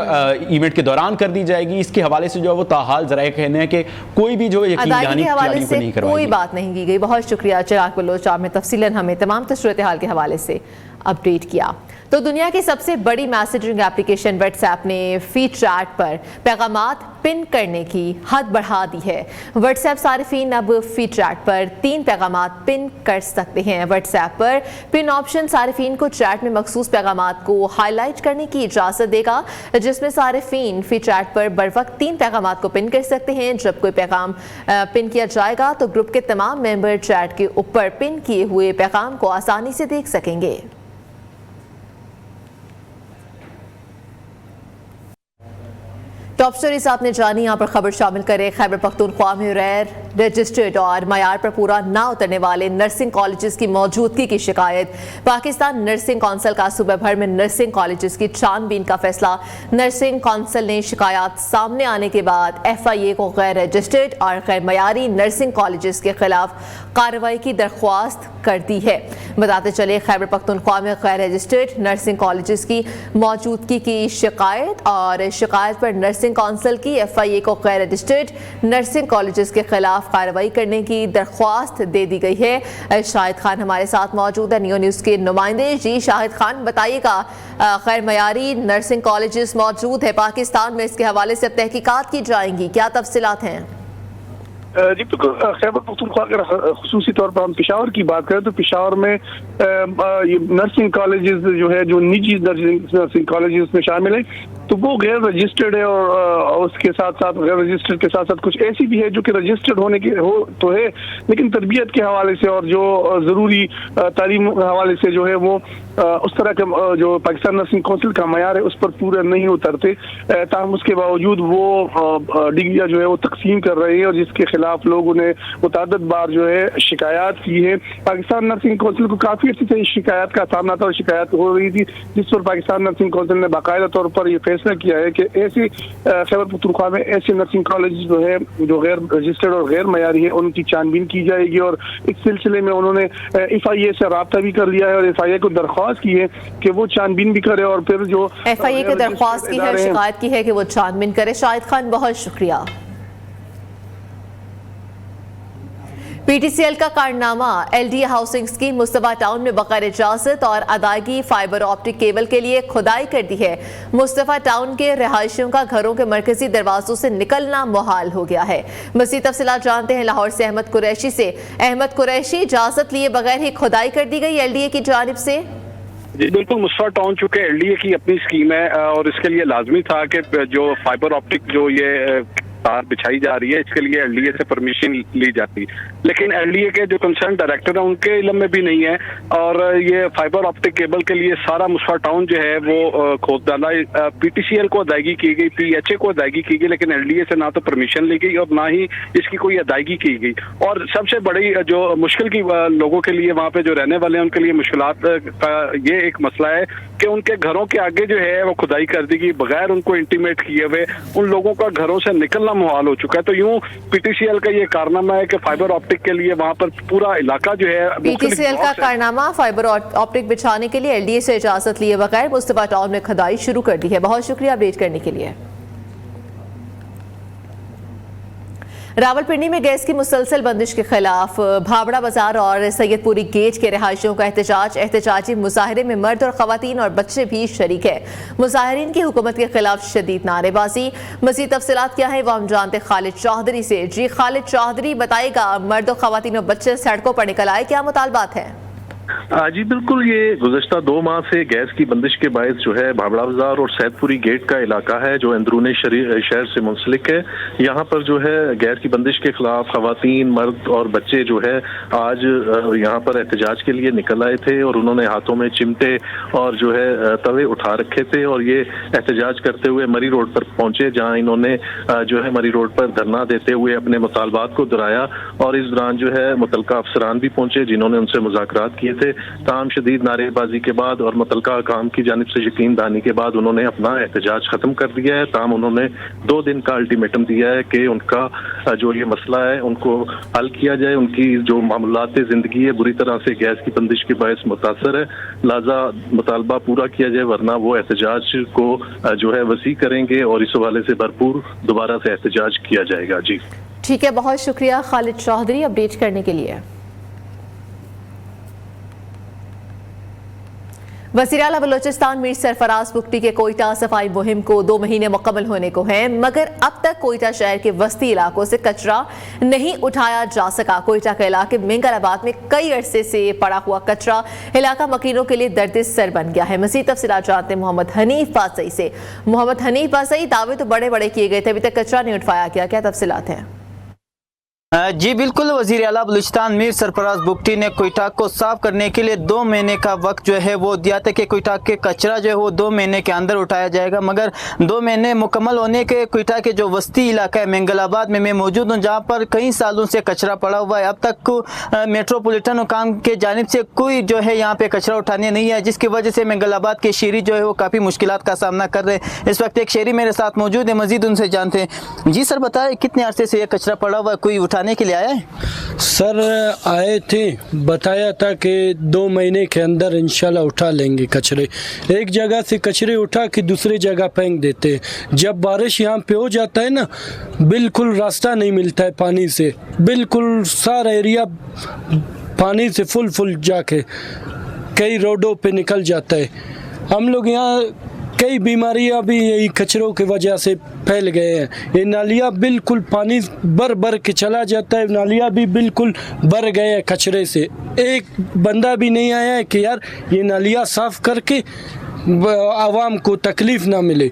S18: इवेंट के दौरान कर दी जाएगी। इसके हवाले से जो है वो ताहाल ज़राए का कहना है कि कोई भी जो यकीन दहानी खिलाड़ियों को नहीं करवाई,
S1: कोई बात नहीं की गई। बहुत शुक्रिया चिराग बलोच, आपने तफसीलन हमें तमाम सूरत हाल के हवाले से अपडेट किया। तो दुनिया की सबसे बड़ी मैसेजिंग एप्लीकेशन व्हाट्सएप ने फीड चैट पर पैगामात पिन करने की हद बढ़ा दी है। व्हाट्सएप सारिफीन अब फीड चैट पर 3 पैगामात पिन कर सकते हैं। व्हाट्सएप पर पिन ऑप्शन सारिफीन को चैट में मखसूस पैगामात को हाईलाइट करने की इजाज़त देगा, जिसमें सारिफीन फीड चैट पर बर वक्त 3 पैगामात को पिन कर सकते हैं। जब कोई पैगाम पिन किया जाएगा तो ग्रुप के तमाम मेंबर चैट के ऊपर पिन किए हुए पैगाम को आसानी से देख सकेंगे। टॉप स्टोरीज आपने जानी, यहाँ पर खबर शामिल करें। खैबर पख्तूनख्वा में गैर रजिस्टर्ड और मयार पर पूरा ना उतरने वाले नर्सिंग कॉलेजेस की मौजूदगी की शिकायत। पाकिस्तान नर्सिंग कौंसिल का सूबे भर में नर्सिंग कॉलेजेस की छानबीन का फैसला। नर्सिंग कौंसिल ने शिकायत सामने आने के बाद FIA को गैर रजिस्टर्ड और गैर मयारी नर्सिंग कॉलेजेस के खिलाफ कार्रवाई की दरख्वास्त कर दी है। बताते चले खैबर पख्तूनख्वा में गैर रजिस्टर्ड नर्सिंग कॉलेजेस की मौजूदगी की शिकायत, और शिकायत पर नर्सिंग कौंसिल की FIA को गैर रजिस्टर्ड नर्सिंग कॉलेजेस के खिलाफ कार्रवाई करने की दरख्वास्त दे दी गई है। शाहिद खान हमारे साथ मौजूद है, नियो न्यूज़ के नुमाइंदे। जी शाहिद खान, बताइएगा, गैर मयारी नर्सिंग कॉलेजेस मौजूद है पाकिस्तान में, इसके हवाले से अब तहकीकात की जाएंगी, क्या तफसीलात हैं?
S19: जी बिल्कुल, खैबर पख्तूनख्वा अगर खुसूसी तौर पर हम पेशावर की बात करें तो पेशावर में नर्सिंग कॉलेजेस जो है, जो निजी नर्सिंग कॉलेजेस में शामिल है, तो वो गैर रजिस्टर्ड है, और उसके साथ साथ गैर रजिस्टर्ड के साथ साथ कुछ ऐसी भी है जो कि रजिस्टर्ड होने के हो तो है, लेकिन तरबियत के हवाले से और जो ज़रूरी तालीम के हवाले से जो है वो उस तरह के जो पाकिस्तान नर्सिंग कौंसिल का मयार है उस पर पूरे नहीं उतरते। ताहम उसके बावजूद वो डिग्रियाँ जो है वो तकसीम कर रहे हैं, और जिसके खिलाफ लोगों ने मुतअद्दिद बार जो है शिकायत की है। पाकिस्तान नर्सिंग कौंसिल को काफ़ी अच्छी से शिकायत का सामना था और शिकायत हो रही थी, जिस पर पाकिस्तान नर्सिंग कौंसिल ने बाकायदा तौर पर यह फैसला किया है कि ऐसे खैबर पख्तूनख्वा में ऐसे नर्सिंग कॉलेज जो है जो गैर रजिस्टर्ड और गैर मयारी है उनकी छानबीन की जाएगी। और इस सिलसिले में उन्होंने FIA से रब्ता भी कर लिया है और FIA को दरख्वास्त की है कि वो छानबीन भी करे, और फिर जो
S1: FIA को दरख्वास्त की है, शिकायत की है कि वो छानबीन करे। शाहिद खान, बहुत शुक्रिया। PTCL का कारनामा, LDA housing scheme Mustafa town में बगैर इजाजत और अदायगी फाइबर ऑप्टिक केबल के लिए खुदाई कर दी है। मुस्तफा टाउन के रहायशियों का घरों के मरकजी दरवाजों से निकलना मुहाल हो गया है। मज़ीद तफसीलात जानते हैं लाहौर से अहमद कुरैशी से। अहमद कुरैशी, इजाजत लिए बगैर ही खुदाई कर दी गई LDA की जानिब से?
S20: जी बिल्कुल, मुस्तफा टाउन चूँकि LDA की अपनी स्कीम है और इसके लिए लाजमी था कि जो फाइबर ऑप्टिक जो ये तार बिछाई जा रही है, इसके लिए एलडीए से परमिशन ली जाती, लेकिन एलडीए के जो कंसर्न डायरेक्टर है उनके इल्म में भी नहीं है। और ये फाइबर ऑप्टिक केबल के लिए सारा मुसफा टाउन जो है वो खोद डाला। पीटीसीएल को अदायगी की गई, पीएचए को अदायगी की गई, लेकिन एलडीए से ना तो परमिशन ली गई और ना ही इसकी कोई अदायगी की गई। और सबसे बड़ी जो मुश्किल की लोगों के लिए, वहाँ पे जो रहने वाले हैं उनके लिए मुश्किलात का ये एक मसला है कि उनके घरों के आगे जो है वो खुदाई कर दी गई बगैर उनको इंटीमेट किए हुए। उन लोगों का घरों से निकलना मुहाल हो चुका है। तो यूं पीटीसीएल का ये कारनामा है कि फाइबर ऑप्टिक के लिए वहाँ पर पूरा इलाका जो है,
S1: पीटीसीएल का कारनामा फाइबर ऑप्टिक बिछाने के लिए एलडीए से इजाजत लिए बगैर मुस्तफा टाउन में खुदाई शुरू कर दी है। बहुत शुक्रिया अपडेट करने के लिए। रावलपिंडी में गैस की मुसलसल बंदिश के खिलाफ भाबड़ा बाजार और सैयदपुरी गेट के रहायशियों का एहतजाजी मुजाहरे में मर्द और खवातीन और बच्चे भी शरीक है। मुजाहरीन की हुकूमत के खिलाफ शदीद नारेबाजी। मज़ीद तफसीलात क्या है वो हम जानते खालिद चौधरी से। जी खालिद चौधरी बताएगा, मर्द और खवातीन और बच्चे सड़कों पर निकल आए, क्या मुतालबात है?
S21: जी बिल्कुल, ये गुज़श्ता 2 माह से गैस की बंदिश के बायस जो है भाबड़ा बाजार और सैदपुरी गेट का इलाका है जो अंदरूनी शहर से मुंसलिक है। यहाँ पर जो है गैस की बंदिश के खिलाफ खवातीन, मर्द और बच्चे जो है आज यहाँ पर एहतजाज के लिए निकल आए थे और उन्होंने हाथों में चिमटे और जो है तवे उठा रखे थे और ये एहतजाज करते हुए मरी रोड पर पहुंचे, जहाँ इन्होंने जो है मरी रोड पर धरना देते हुए अपने मुतालबात को दोहराया। और इस दौरान जो है मुतलका अफसरान भी पहुंचे जिन्होंने उनसे मुज़ाकरात किए थे। ताम शदीद नारेबाजी के बाद और मुतलका हकाम की जानिब से यकीन दहानी के बाद उन्होंने अपना एहतजाज खत्म कर दिया है। ताम उन्होंने 2 दिन का अल्टीमेटम दिया है कि उनका जो ये मसला है उनको हल किया जाए। उनकी जो मामलात जिंदगी है बुरी तरह से गैस की बंदिश के बायस मुतासर है, लिहाजा मुतालबा पूरा किया जाए वरना वो एहतजाज को जो है वसी करेंगे और इस हवाले से भरपूर दोबारा से एहतजाज किया जाएगा। जी
S1: ठीक है, बहुत शुक्रिया खालिद चौधरी अपडेट करने के लिए। वज़ीर आला बलोचिस्तान मीर सरफराज बुगटी के कोयटा सफाई मुहिम को 2 महीने मुकम्मल होने को हैं, मगर अब तक कोयटा शहर के वस्ती इलाकों से कचरा नहीं उठाया जा सका। कोयटा के इलाके मिंगलाबाद में कई अरसे से पड़ा हुआ कचरा इलाका मकीनों के लिए दर्द सर बन गया है। मज़ीद तफसीलात जानते हैं मोहम्मद हनीफ बासई से। मोहम्मद हनीफ बासई, दावे तो बड़े बड़े किए गए थे, अभी तक कचरा नहीं उठवाया गया, क्या तफसीलात हैं?
S22: जी बिल्कुल, वज़ीर आला बलूचिस्तान मीर सरफराज बुगटी ने कोयटा को साफ करने के लिए 2 महीने का वक्त जो है वो दिया था कि कोयटा के कचरा जो है वो 2 महीने के अंदर उठाया जाएगा। मगर 2 महीने मुकम्मल होने के कोयटा के जो वस्ती इलाका है मिंगलाबाद में मैं मौजूद हूँ, जहाँ पर कई सालों से कचरा पड़ा हुआ है। अब तक मेट्रोपॉलिटन हुकाम के जानिब से कोई जो है यहाँ पे कचरा उठाने नहीं है, जिसकी वजह से मिंगलाबाद के शहरी जो है वो काफ़ी मुश्किलात का सामना कर रहे हैं। इस वक्त एक शहरी मेरे साथ मौजूद है, मजीद उनसे जानते हैं। जी सर बताएं, कितने अरसे से ये कचरा पड़ा हुआ है, कोई उठाने के लिए आया है?
S23: सर आए थे, बताया था कि 2 महीने के अंदर इंशाल्लाह उठा लेंगे कचरे। एक जगह से कचरे उठा के दूसरी जगह फेंक देते हैं। जब बारिश यहाँ पे हो जाता है ना, बिल्कुल रास्ता नहीं मिलता है पानी से, बिल्कुल सारा एरिया पानी से फुल जाके कई रोडों पे निकल जाता है। हम लोग यहाँ कई बीमारियां भी यही कचरों की वजह से फैल गए हैं। ये नालियाँ बिल्कुल पानी भर के चला जाता है, नालियाँ भी बिल्कुल भर गए हैं कचरे से। एक बंदा भी नहीं आया है कि यार ये नालियाँ साफ करके आवाम को तकलीफ ना मिले।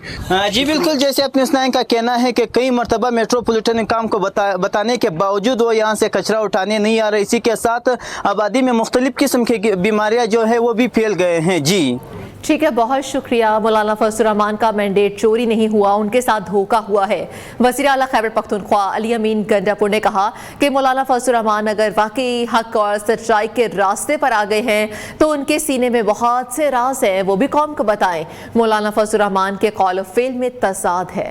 S22: जी बिल्कुल, जैसे अपने स्नाइन का कहना है कि कई मरतबा मेट्रोपॉलिटन निकाम को बताने के बावजूद वो यहाँ से कचरा उठाने नहीं आ रहे। इसी के साथ आबादी में मुख्तलिफ किस्म की बीमारियाँ जो है वो भी फैल गए हैं। जी
S1: ठीक है, बहुत शुक्रिया। मौलाना फजल रहमान का मैंडेट चोरी नहीं हुआ, उनके साथ धोखा हुआ है। वज़ीर आला खैबर पख्तूनख्वा अली अमीन गंडापुर ने कहा कि मौलाना फजल रहमान अगर वाकई हक और सच्चाई के रास्ते पर आ गए हैं तो उनके सीने में बहुत से राज हैं, वो भी कौम को बताएं। मौलाना फजल रहमान के कौल और फेल में तजाद है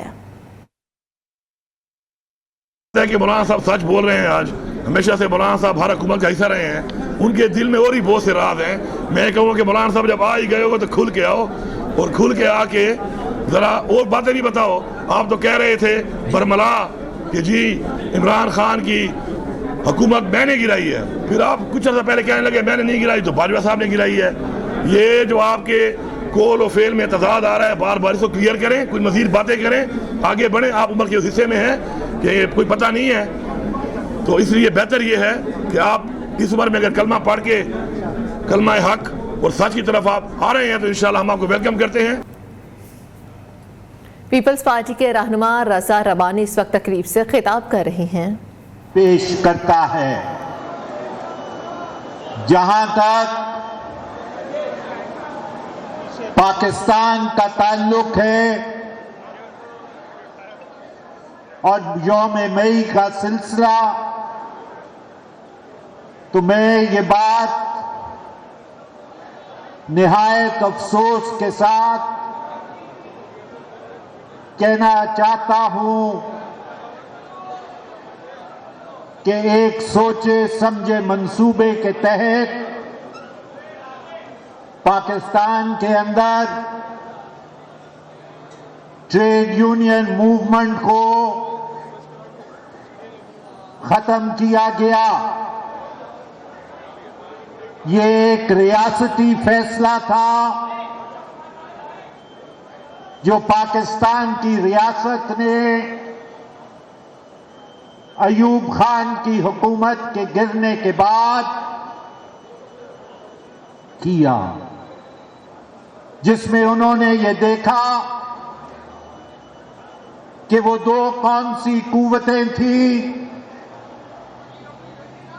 S24: कि मौलाना साहब सच बोल रहे हैं। आज हमेशा से मौलाना साहब हर हुकूमत का हिस्सा रहे हैं, उनके दिल में और ही बहुत से राज हैं। मैं कहूँगा कि मौलाना साहब जब आ ही गए हो तो खुल के आओ और खुल के आके ज़रा और बातें भी बताओ। आप तो कह रहे थे बरमला कि जी इमरान खान की हुकूमत मैंने गिराई है, फिर आप कुछ अर्सा पहले कहने लगे मैंने नहीं गिराई तो बाजवा साहब ने गिराई है। ये जो आपके कोल और फेल में तजाद आ रहा है, बार बार इसको क्लियर करें, कुछ मजीद बातें करें, आगे बढ़ें। आप उम्र के उस हिस्से में हैं कि कोई पता नहीं है, तो इसलिए बेहतर ये है कि आप इस उम्र में अगर कलमा पढ़ के कलमा हक और सच की तरफ आप आ रहे हैं तो इंशाल्लाह हम आपको वेलकम करते हैं।
S1: पीपल्स पार्टी के रहनुमा रजा रबानी इस वक्त तकरीब से खिताब कर रहे हैं।
S2: पेश करता है। जहां तक पाकिस्तान का ताल्लुक है और यौम मई का सिलसिला, तो मैं ये बात निहायत अफसोस के साथ कहना चाहता हूं कि एक सोचे समझे मंसूबे के तहत पाकिस्तान के अंदर ट्रेड यूनियन मूवमेंट को खत्म किया गया। ये एक रियासती फैसला था जो पाकिस्तान की रियासत ने अयूब खान की हुकूमत के गिरने के बाद किया, जिसमें उन्होंने ये देखा कि वो दो कौन सी कुव्वतें थी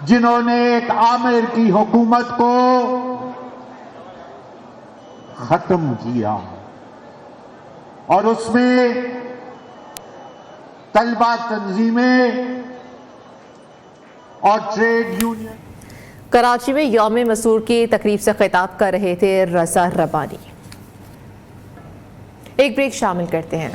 S2: जिन्होंने एक आमिर की हुकूमत को खत्म किया और उसमें तलबा तंजीमें और ट्रेड यूनियन।
S1: कराची में यौम मजदूर की तकरीब से खिताब कर रहे थे रजा रबानी। एक ब्रेक शामिल करते हैं।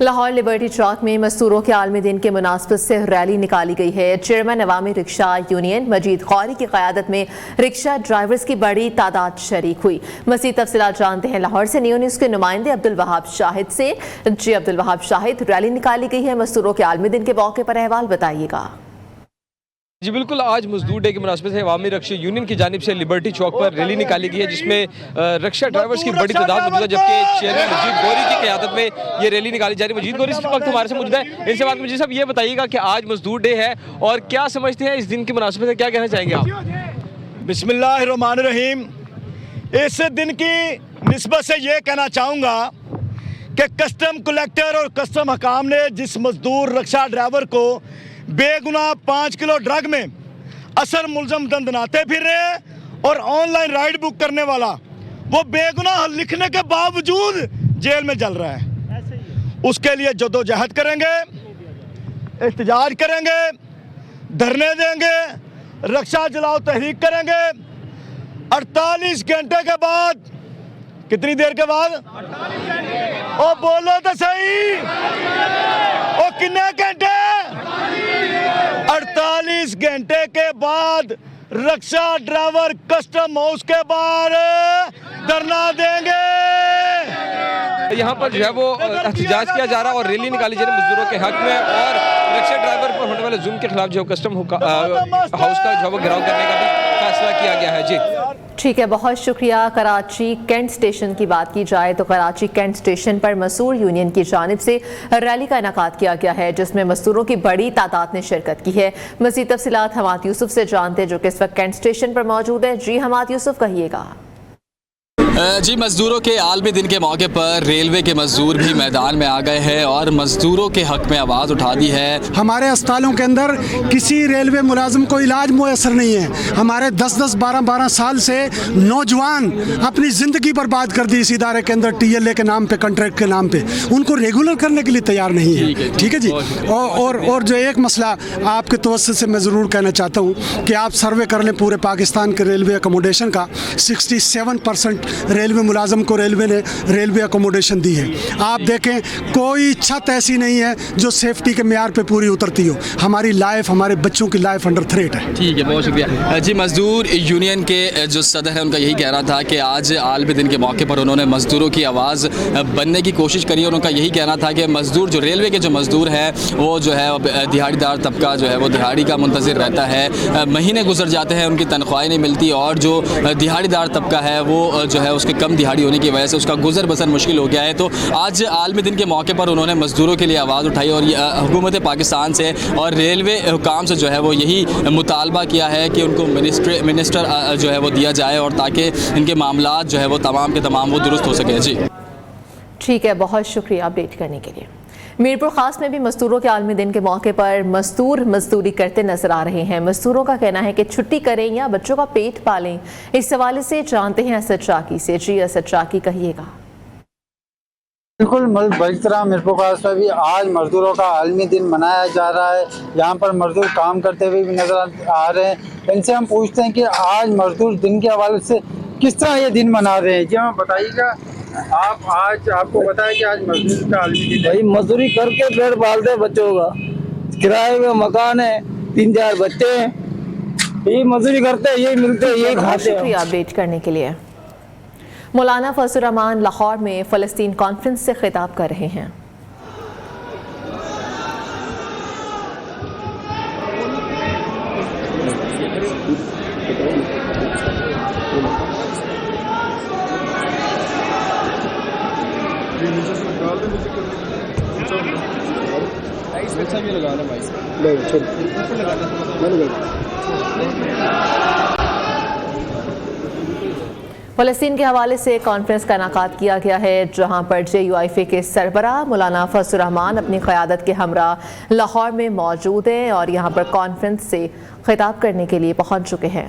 S1: लाहौर लिबर्टी चौक में मजदूरों के आलमी दिन के मुनासबत से रैली निकाली गई है। चेयरमैन अवामी रिक्शा यूनियन मजीद गौरी की क़यादत में रिक्शा ड्राइवर्स की बड़ी तादाद शरीक हुई। मज़ीद तफसीलात जानते हैं लाहौर से न्यू न्यूज़ के नुमाइंदे अब्दुल वहाब शाहिद से। जी अब्दुल वहाब शाहिद, रैली निकाली गई है, मजदूरों के आलमी दिन के मौके पर अहवाल बताइएगा।
S3: जी बिल्कुल, आज मजदूर डे की मुनासबत से अवामी रिक्शा यूनियन की जानिब से लिबर्टी चौक पर रैली निकाली गई है, जिसमें रिक्शा ड्राइवर्स की बड़ी तादाद मौजूद है, जबकि चेयरमैन मजीद गौरी की क़यादत में ये रैली निकाली जा रही है। मजीद गौरी इस वक्त हमारे से मौजूद है, इनसे बात मजीद साहब ये बताइएगा कि आज मजदूर डे है और क्या समझते हैं इस दिन की मुनासबत से, क्या कहना चाहेंगे आप?
S4: बिस्मिल्लाहिर्रहमानिर्रहीम। इस दिन की निस्बत से ये कहना चाहूँगा कि कस्टम कलेक्टर और कस्टम हकाम ने जिस मजदूर रिक्शा ड्राइवर को बेगुनाह 5 किलो ड्रग में असर मुलजम दंदनाते फिर रहे और ऑनलाइन राइड बुक करने वाला वो बेगुनाह लिखने के बावजूद जेल में जल रहा है, उसके लिए जद्दोजहद करेंगे, एहतजाज करेंगे, धरने देंगे, रिक्शा जलाओ तहरीक करेंगे। 48 घंटे के बाद, कितनी देर के बाद? ओ बोलो तो सही, ओ कितने घंटे? 48 घंटे के बाद रिक्शा ड्राइवर कस्टम हाउस के बाहर धरना देंगे।
S3: यहाँ पर जो है वो एहतजाज किया जा रहा है और रैली निकाली जा रही है मजदूरों के हक में, और रिक्शा ड्राइवर पर होने वाले जुल्म के खिलाफ जो कस्टम हाउस का जो है वो घेराव करने का भी फैसला किया गया है। जी
S1: ठीक है, बहुत शुक्रिया। कराची कैंट स्टेशन की बात की जाए तो कराची कैंट स्टेशन पर मजदूर यूनियन की जानिब से रैली का इनेकाद किया गया है, जिसमें मजदूरों की बड़ी तादाद ने शिरकत की है। मज़ीद तफसीलात हमाद यूसुफ से जानते हैं जो कि इस वक्त कैंट स्टेशन पर मौजूद है। जी हमाद यूसुफ, कहिएगा।
S6: जी, मज़दूरों के आलमी दिन के मौके पर रेलवे के मज़दूर भी मैदान में आ गए हैं और मज़दूरों के हक में आवाज़ उठा दी है।
S25: हमारे अस्पतालों के अंदर किसी रेलवे मुलाजिम को इलाज मुयसर नहीं है। हमारे 10-10, 12-12 साल से नौजवान अपनी ज़िंदगी बर्बाद कर दी इस इदारे के अंदर, TLA के नाम पे, कॉन्ट्रैक्ट के नाम पे। उनको रेगुलर करने के लिए तैयार नहीं है। ठीक है जी। और जो एक मसला आपके तवज्जो से मैं ज़रूर कहना चाहता हूँ कि आप सर्वे कर लें पूरे पाकिस्तान के रेलवे अकोमोडेशन का। 67% रेलवे मुलाजम को रेलवे ने रेलवे अकोमोडेशन दी है। आप देखें, कोई छत ऐसी नहीं है जो सेफ्टी के मेयार पे पूरी उतरती हो। हमारी लाइफ, हमारे बच्चों की लाइफ अंडर थ्रेट है।
S6: ठीक है, बहुत शुक्रिया जी। मजदूर यूनियन के जो सदर है उनका यही कहना था कि आज आलमी दिन के मौके पर उन्होंने मजदूरों की आवाज़ बनने की कोशिश करी और उनका यही कहना था कि मजदूर जो रेलवे के जो मजदूर हैं वो जो है दिहाड़ीदार तबका जो है वो दिहाड़ी का मुंतज़िर रहता है। महीने गुजर जाते हैं, उनकी तनख्वाही नहीं मिलती और जो दिहाड़ीदार तबका है वो जो है है उसके कम दिहाड़ी होने की वजह से उसका गुजर बसर मुश्किल हो गया है। तो आज आलमी दिन के मौके पर उन्होंने मज़दूरों के लिए आवाज़ उठाई और हुकूमत पाकिस्तान से और रेलवे हुकाम से जो है वो यही मुतालबा किया है कि उनको मिनिस्टर जो है वो दिया जाए और ताकि इनके मामलात जो है वो तमाम के तमाम वो दुरुस्त हो सके। जी
S1: ठीक है, बहुत शुक्रिया अपडेट करने के लिए। मीरपुर खास में भी मजदूरों के आलमी दिन के मौके पर मजदूर मजदूरी करते नजर आ रहे हैं। मजदूरों का कहना है कि छुट्टी करें या बच्चों का पेट पालें। इस हवाले से जानते हैं असद चाकी से। जी असद चाकी, कहिएगा।
S5: बिल्कुल बलतरा मीरपुर खास में भी आज मजदूरों का आलमी दिन मनाया जा रहा है। यहाँ पर मजदूर काम करते हुए भी नजर आ रहे हैं। इनसे हम पूछते हैं कि आज मजदूर दिन के हवाले से किस तरह ये दिन मना रहे हैं। जी हाँ बताइएगा, आप आज आपको बताया कि आज मजदूर का आलमी दिन है।
S7: भाई मजदूरी करके पेट पालते बच्चों का, किराए में मकान है, 3-4 बच्चे हैं, यही मजदूरी करते हैं, यही मिलते हैं, यही खाते हैं।
S1: शुक्रिया अपडेट करने के लिए। मौलाना फजलुर रहमान लाहौर में फ़लस्तीन कॉन्फ्रेंस से खिताब कर रहे हैं। फ़लस्तीन के हवाले से कॉन्फ्रेंस का इनेकाद किया गया है, जहां पर JUIF के सरबराह मौलाना फजलुर रहमान अपनी क़यादत के हमरा लाहौर में मौजूद हैं और यहां पर कॉन्फ्रेंस से खिताब करने के लिए पहुंच चुके हैं।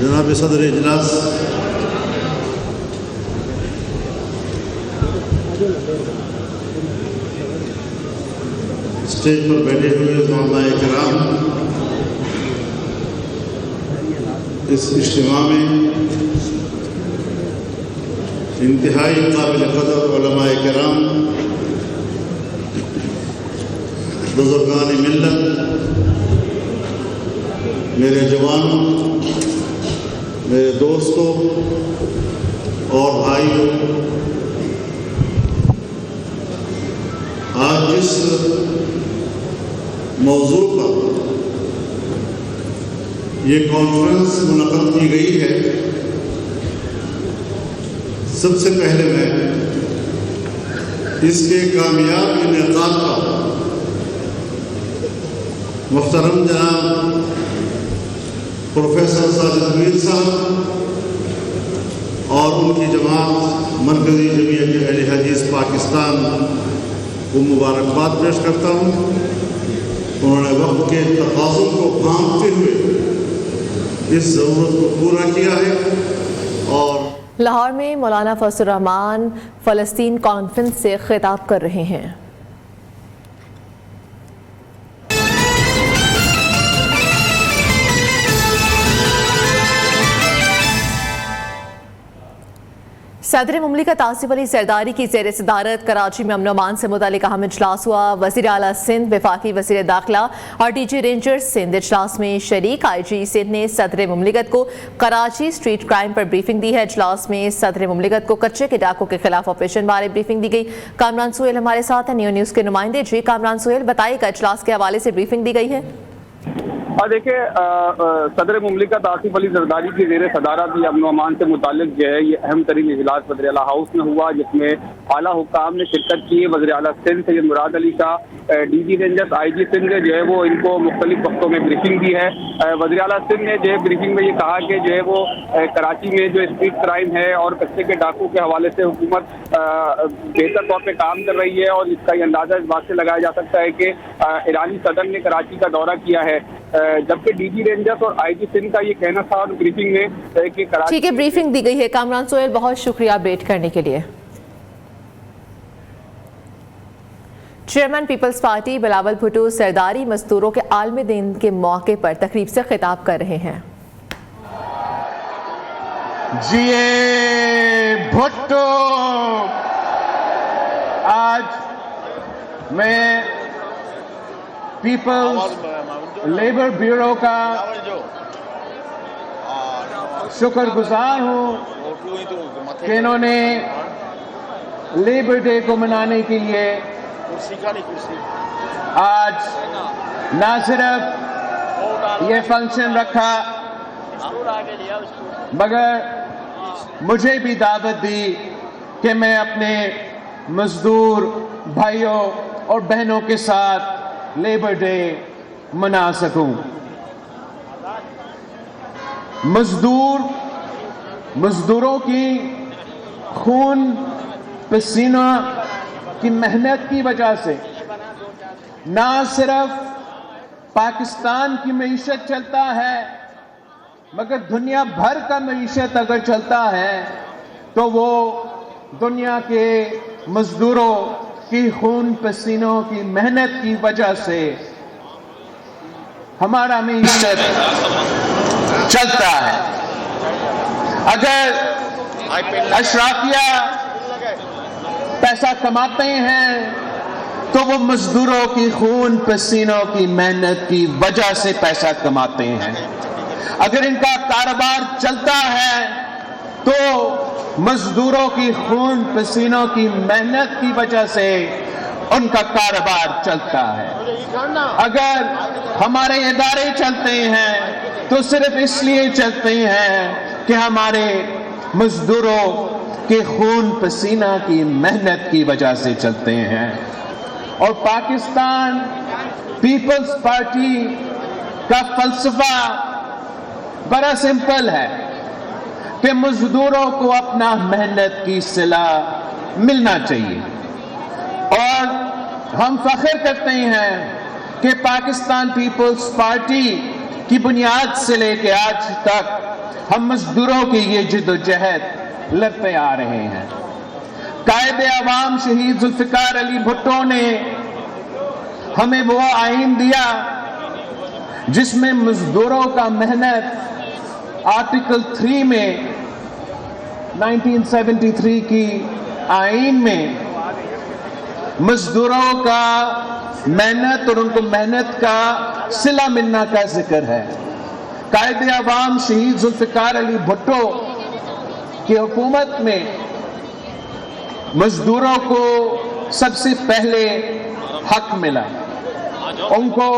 S8: जनाब सदर इजलास, स्टेज पर बैठे हुए उलमाए किराम, इस इज्तिमा में इंतहाई काबिल कदर उलमाए किराम, बुजुर्गान मिल्लत, मेरे जवानों, मेरे दोस्तों और भाइयों, आज जिस मौजू पर ये कॉन्फ्रेंस मुनक़द की गई है, सबसे पहले मैं इसके कामयाब इनेकाद का मुहतरम जनाब प्रोफेसर साजिद मीर साहब और उनकी जमात मरकज़ी जमीयत अहले हदीस पाकिस्तान को मुबारकबाद पेश करता हूँ। उन्होंने वक्त के तकाज़ुल को भांपते हुए इस ज़रूरत को पूरा किया है। और
S1: लाहौर में मौलाना फजलुर रहमान फ़लस्तीन कॉन्फ्रेंस से खिताब कर रहे हैं। सदर मुमलिकत आसिफ अली जरदारी की ज़ेर सदारत कराची में अमन अमान से मुतालिक अहम इजलास हुआ। वज़ीर आला सिंध, वफाकी वज़ीर दाखिला और DG रेंजर्स सिंध इजलास में शरीक। IG सिंध ने सदर मुमलिकत को कराची स्ट्रीट क्राइम पर ब्रीफिंग दी है। इजलास में सदर मुमलिकत को कच्चे के डाकों के खिलाफ ऑपरेशन बारे ब्रीफिंग दी गई। कामरान सुहेल हमारे साथ हैं, न्यूज़ के नुमाइंदे। जी कामरान सुहेल, बताइएगा इजलास के हवाले से ब्रीफिंग दी गई है।
S9: और देखिए सदर मुमलिकत आसिफ अली जरदारी की ज़ेर सदारत अमन अमान से मुतालिक जो है ये अहम तरीन इजलास वज़ीर आला हाउस में हुआ, जिसमें आला हुक्काम ने शिरकत की। वज़ीर आला Sindh Syed Murad Ali Shah, DG Rangers IG Sindh ने जो है वो इनको मुख्तलिफ वक्तों में ब्रीफिंग दी है। वज़ीर आला सिंध ने जो है ब्रीफिंग में ये कहा कि जो है वो कराची में जो स्ट्रीट क्राइम है और कच्चे के डाकू के हवाले से हुकूमत बेहतर तौर पर काम कर रही है, और इसका ये अंदाजा इस बात से लगाया जा सकता है कि ईरानी सदर ने कराची का दौरा किया है, जबकि DG रेंजर्स और IG सिंध का ये कहना था ब्रीफिंग में कि कराची।
S1: ठीक है, ब्रीफिंग दी गई है। कामरान सोहेल, बहुत शुक्रिया अपडेट करने के लिए। चेयरमैन पीपल्स पार्टी बिलावल भुट्टो सरदारी मजदूरों के आलमी दिन के मौके पर तकरीब से खिताब कर रहे हैं।
S2: जिए भुट्टो, आज मैं पीपल्स लेबर ब्यूरो का शुक्रगुजार हूं कि इन्होंने लेबर डे को मनाने के लिए आज ना सिर्फ ये फंक्शन रखा, मगर मुझे भी दावत दी कि मैं अपने मजदूर भाइयों और बहनों के साथ लेबर डे मना सकूं। मजदूरों की खून पसीना की मेहनत की वजह से ना सिर्फ पाकिस्तान की मईशत चलता है, मगर दुनिया भर का मईशत अगर चलता है तो वो दुनिया के मजदूरों की खून पसीनों की मेहनत की वजह से हमारा मईशत चलता है। अगर अशराफिया पैसा कमाते हैं तो वो मजदूरों की खून पसीनों की मेहनत की वजह से पैसा कमाते हैं। अगर इनका कारोबार चलता है तो मजदूरों की खून पसीनों की मेहनत की वजह से उनका कारोबार चलता है। अगर हमारे इदारे चलते हैं तो सिर्फ इसलिए चलते हैं कि हमारे मजदूरों के खून पसीना की मेहनत की वजह से चलते हैं। और पाकिस्तान पीपल्स पार्टी का फलसफा बड़ा सिंपल है कि मजदूरों को अपना मेहनत की सिला मिलना चाहिए, और हम फख्र करते हैं कि पाकिस्तान पीपल्स पार्टी की बुनियाद से लेकर आज तक हम मजदूरों की ये जिद्दोजहद लड़ते आ रहे हैं। कायदे अवाम शहीद जुल्फिकार अली भुट्टो ने हमें वो आइन दिया जिसमें मजदूरों का मेहनत आर्टिकल 3 में 1973 की आइन में मजदूरों का मेहनत और उनको मेहनत का सिला मिलना का जिक्र है। कायदे अवाम शहीद जुल्फिकार अली भुट्टो की हुकूमत में मजदूरों को सबसे पहले हक मिला। उनको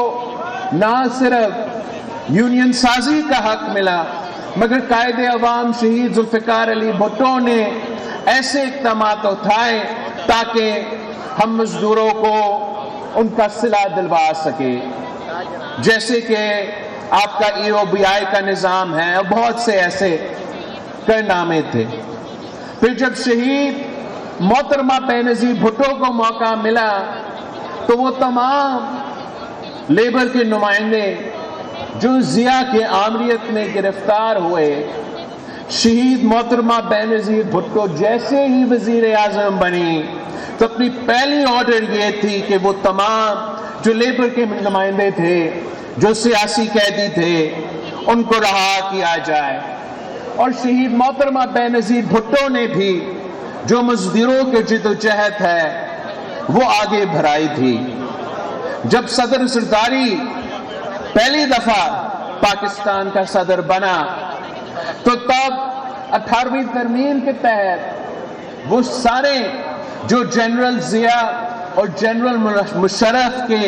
S2: ना सिर्फ यूनियन साजी का हक मिला, मगर कायदे अवाम शहीद जुल्फिकार अली भुट्टो ने ऐसे इक़दामात उठाए ताकि हम मजदूरों को उनका सिला दिलवा सके, जैसे कि आपका EOBI का निज़ाम है और बहुत से ऐसे कारनामे थे। फिर जब शहीद मोहतरमा बेनज़ीर भुट्टो को मौका मिला तो वो तमाम लेबर के नुमाइंदे जो जिया के आमरीत में गिरफ्तार हुए, शहीद मोहतरमा बेनज़ीर भुट्टो जैसे ही वज़ीर आज़म बनी तो अपनी पहली ऑर्डर ये थी कि वो तमाम जो लेबर के नुमाइंदे थे, जो सियासी कैदी थे, उनको रहा किया जाए। और शहीद मोहतरमा बेनज़ीर भुट्टो ने भी जो मजदूरों के जिद्दोजहद है वो आगे बढ़ाई थी। जब सदर सरदारी पहली दफा पाकिस्तान का सदर बना तो तब 18वीं तरमीम के तहत वो सारे जो जनरल जिया और जनरल मुशर्रफ के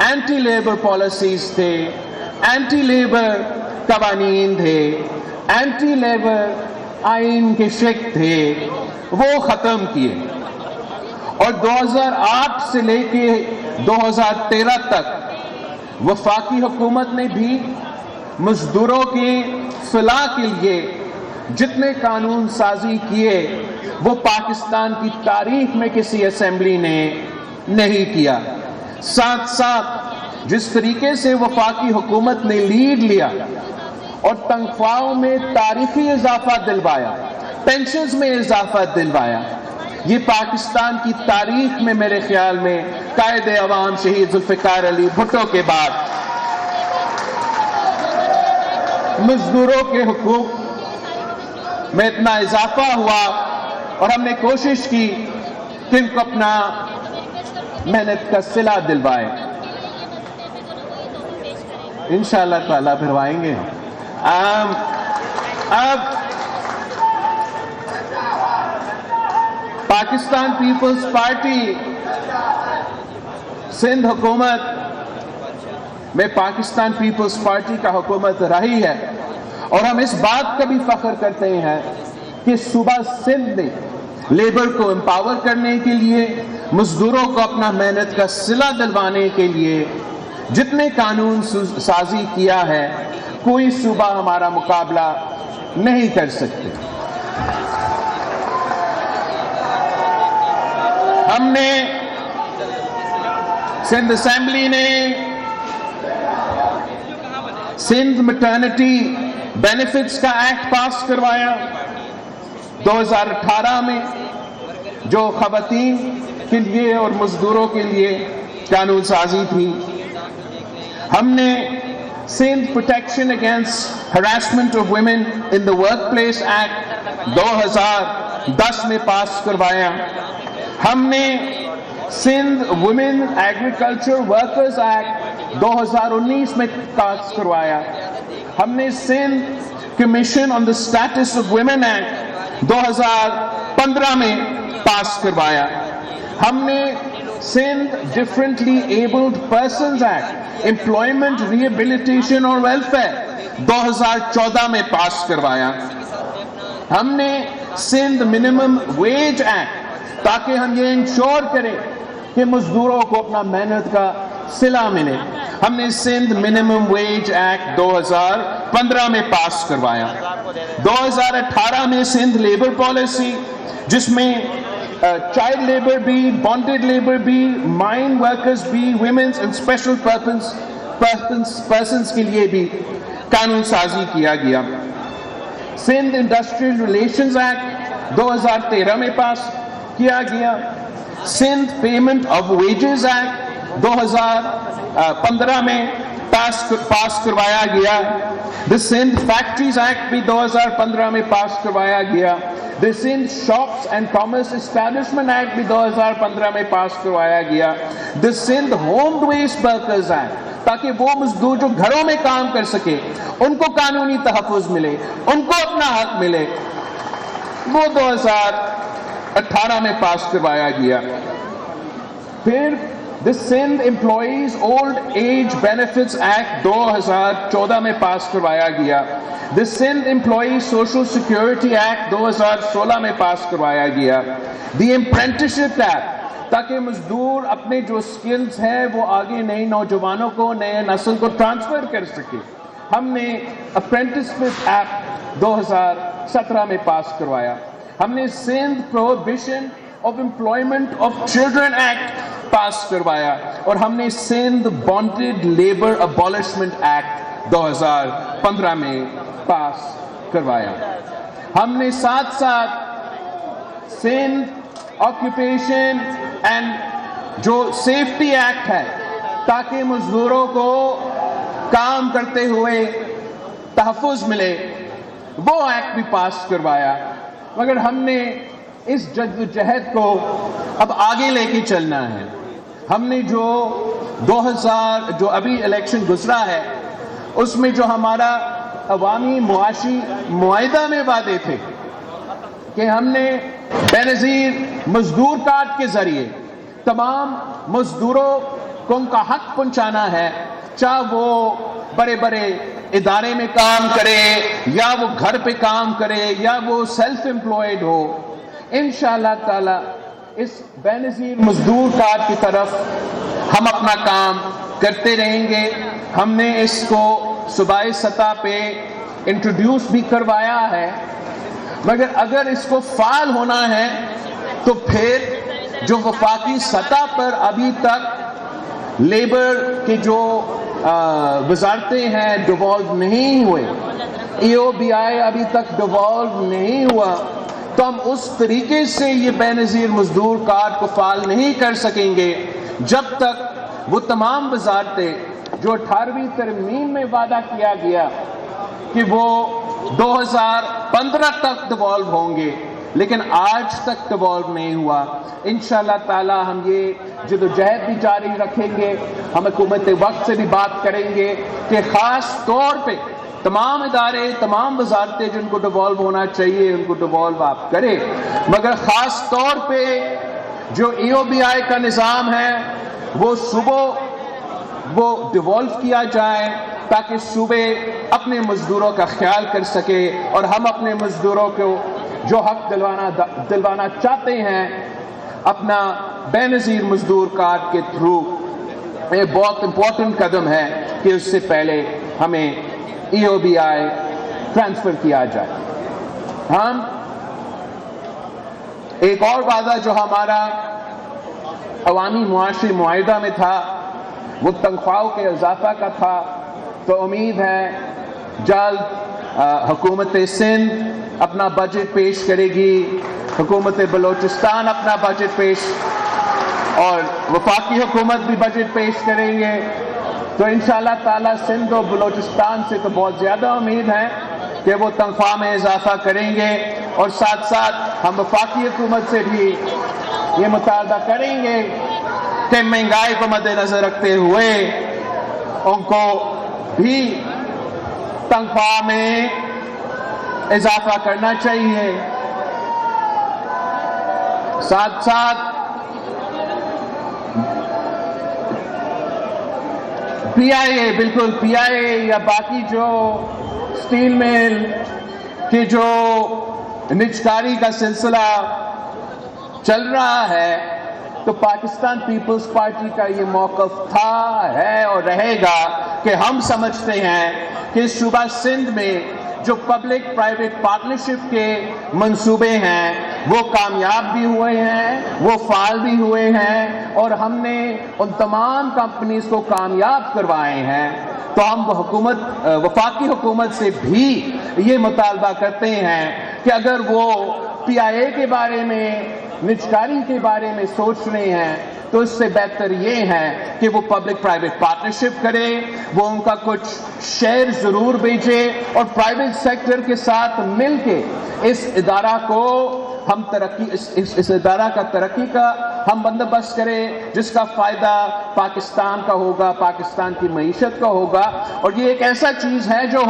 S2: एंटी लेबर पॉलिसीज थे, एंटी लेबर कवानीन थे, एंटी लेबर आइन के शेक थे, वो खत्म किए और 2008 से लेके 2013 तक वफाकी हुकूमत ने भी मजदूरों के फलाह के लिए जितने कानून साजी किए वो पाकिस्तान की तारीख में किसी असेंबली ने नहीं किया। साथ साथ जिस तरीके से वफाकी हुकूमत ने लीड लिया और तनख्वाहों में तारीखी इजाफा दिलवाया, पेंशन्स में इजाफा दिलवाया, ये पाकिस्तान की तारीख में मेरे ख्याल में कायदे अवाम शहीद जुल्फिकार अली भुट्टो के बाद मजदूरों के हुकूक में इतना इजाफा हुआ और हमने कोशिश की कि इनको अपना मेहनत का सिला दिलवाए। इंशाअल्लाह ताला भिजवाएंगे। अब पाकिस्तान पीपल्स पार्टी सिंध हुकूमत में पाकिस्तान पीपल्स पार्टी का हुकूमत रही है और हम इस बात का भी फख्र करते हैं कि सूबा सिंध ने लेबर को एम्पावर करने के लिए, मजदूरों को अपना मेहनत का सिला दिलवाने के लिए जितने कानून साजी किया है, कोई सूबा हमारा मुकाबला नहीं कर सकते। हमने सिंध असेंबली ने सिंध मैटरनिटी बेनिफिट्स का एक्ट पास करवाया 2018 में, जो खवातीन के लिए और मजदूरों के लिए कानून साजी थी। हमने Sindh protection against harassment of women in the workplace act 2010 में पास करवाया। हमने Sindh women agriculture workers act 2019 में पास करवाया। हमने Sindh commission on the status of women act 2015 में पास करवाया। हमने Sindh differently abled persons act employment rehabilitation और वेलफेयर 2014 में पास करवाया। हमने सिंध मिनिमम वेज एक्ट, ताकि हम ये इंश्योर करें कि मजदूरों को अपना मेहनत का सिला मिले, हमने सिंध मिनिमम वेज एक्ट 2015 में पास करवाया। 2018 में सिंध लेबर पॉलिसी, जिसमें चाइल्ड लेबर भी, बॉन्डेड लेबर भी, माइन वर्कर्स भी, वुमेन्स एंड स्पेशल पर्सन्स के लिए भी कानून साजी किया गया। सिंध इंडस्ट्रियल रिलेशंस एक्ट 2013 में पास किया गया। Sindh payment of wages act 2015 में पास करवाया गया। द सिंध फैक्ट्रीज एक्ट भी 2015 में पास करवाया गया। The Sindh shops and commerce establishment act भी 2015 में पास करवाया गया। The Sindh home based workers act, ताकि वो मजदूर जो घरों में काम कर सके उनको कानूनी तहफ़्फ़ुज़ मिले, उनको अपना हक मिले, वो 2018 में पास करवाया गया। फिर the Sindh employees old age benefits act 2014 में पास करवाया गया। The Sindh employees social security act 2016 में पास करवाया गया। द अप्रेंटिसशिप एक्ट, ताकि मजदूर अपने जो स्किल्स हैं वो आगे नए नौजवानों को, नए नस्ल को ट्रांसफर कर सके, हमने अप्रेंटिसशिप एक्ट 2017 में पास करवाया। हमने Sindh prohibition of employment of children act pass करवाया और हमने Sindh bonded labour abolishment act 2015 में पास करवाया। हमने साथ साथ सिंध ऑक्यूपेशन एंड जो सेफ्टी एक्ट है, ताकि मजदूरों को काम करते हुए तहफ़्फ़ुज़ मिले, वो एक्ट भी पास करवाया। मगर हमने इस जद्दोजहद को अब आगे लेके चलना है। हमने जो 2000 जो अभी इलेक्शन गुजरा है, उसमें जो हमारा अवामी मुआशी मुआहिदा में वादे थे कि हमने बेनज़ीर मजदूर कार्ड के जरिए तमाम मजदूरों को उनका हक पहुंचाना है, चाहे वो बड़े बड़े इदारे में काम करे या वो घर पे काम करे या वो सेल्फ एम्प्लॉयड हो, इंशाअल्लाह ताला इस बेनज़ीर मजदूर कार्ड की तरफ हम अपना काम करते रहेंगे। हमने इसको सूबाई सतह पे इंट्रोड्यूस भी करवाया है, मगर अगर इसको फाल होना है तो फिर जो वफाकी सतह पर अभी तक लेबर के जो वजारतें हैं डिवॉल्व नहीं हुए, EOBI अभी तक डिवॉल्व नहीं हुआ, तो हम उस तरीके से ये बेनज़ीर मजदूर कार्ड को फाल नहीं कर सकेंगे जब तक वो तमाम वजारतें जो 18वीं तरमीम में वादा किया गया कि वो 2015 तक डिवॉल्व होंगे, लेकिन आज तक डिवॉल्व नहीं हुआ। इंशाअल्लाह ताला हम ये जदोजहद भी जारी रखेंगे। हम हुकूमत वक्त से भी बात करेंगे कि ख़ास तौर पे तमाम इदारे, तमाम वजारतें जिनको डिवॉल्व होना चाहिए उनको डिवॉल्व आप करें, मगर ख़ास तौर पे जो EOBI का निज़ाम है वो सुबह वो डिवॉल्व किया जाए ताकि सूबे अपने मजदूरों का ख्याल कर सके और हम अपने मजदूरों को जो हक दिलवाना चाहते हैं अपना बेनज़ीर मजदूर कार्ड के थ्रू, ये बहुत इंपॉर्टेंट कदम है कि उससे पहले हमें EOBI ट्रांसफर किया जाए। हम एक और वादा जो हमारा अवामी मुआशी मुआहिदा में था वो तनख्वाहों के इजाफा का था, तो उम्मीद है जल्द हुकूमत सिंध अपना बजट पेश करेगी, हुकूमत बलोचिस्तान अपना बजट पेश और वफाकी हुकूमत भी बजट पेश करेंगे। तो इंशाअल्लाह ताला सिंध और बलोचिस्तान से तो बहुत ज़्यादा उम्मीद है कि वो तनख्वाह में इजाफा करेंगे और साथ साथ हम वफाकी हुकूमत से भी ये मुतालबा करेंगे कि महंगाई को मद्देनजर रखते हुए उनको भी तनख्वाह में इजाफा करना चाहिए। साथ साथ PIA, बिल्कुल PIA या बाकी जो स्टील मिल की जो निजकारी का सिलसिला चल रहा है, तो पाकिस्तान पीपल्स पार्टी का ये मौक़िफ़ था, है और रहेगा कि हम समझते हैं कि सूबा सिंध में जो पब्लिक प्राइवेट पार्टनरशिप के मंसूबे हैं वो कामयाब भी हुए हैं, वो फाल भी हुए हैं और हमने उन तमाम कंपनीज को कामयाब करवाए हैं। तो हम वफाकी हुकूमत से भी ये मुतालबा करते हैं कि अगर वो PIA के बारे में, निजकारी के बारे में सोच रहे हैं तो इससे बेहतर ये है कि वो पब्लिक प्राइवेट पार्टनरशिप करे, वो उनका कुछ शेयर जरूर बेचे और प्राइवेट सेक्टर के साथ मिलके इस इदारा को हम तरक्की इस इदारा का तरक्की का हम बंदोबस्त करें जिसका फ़ायदा पाकिस्तान का होगा, पाकिस्तान की मईशत का होगा। और ये एक ऐसा चीज़ है जो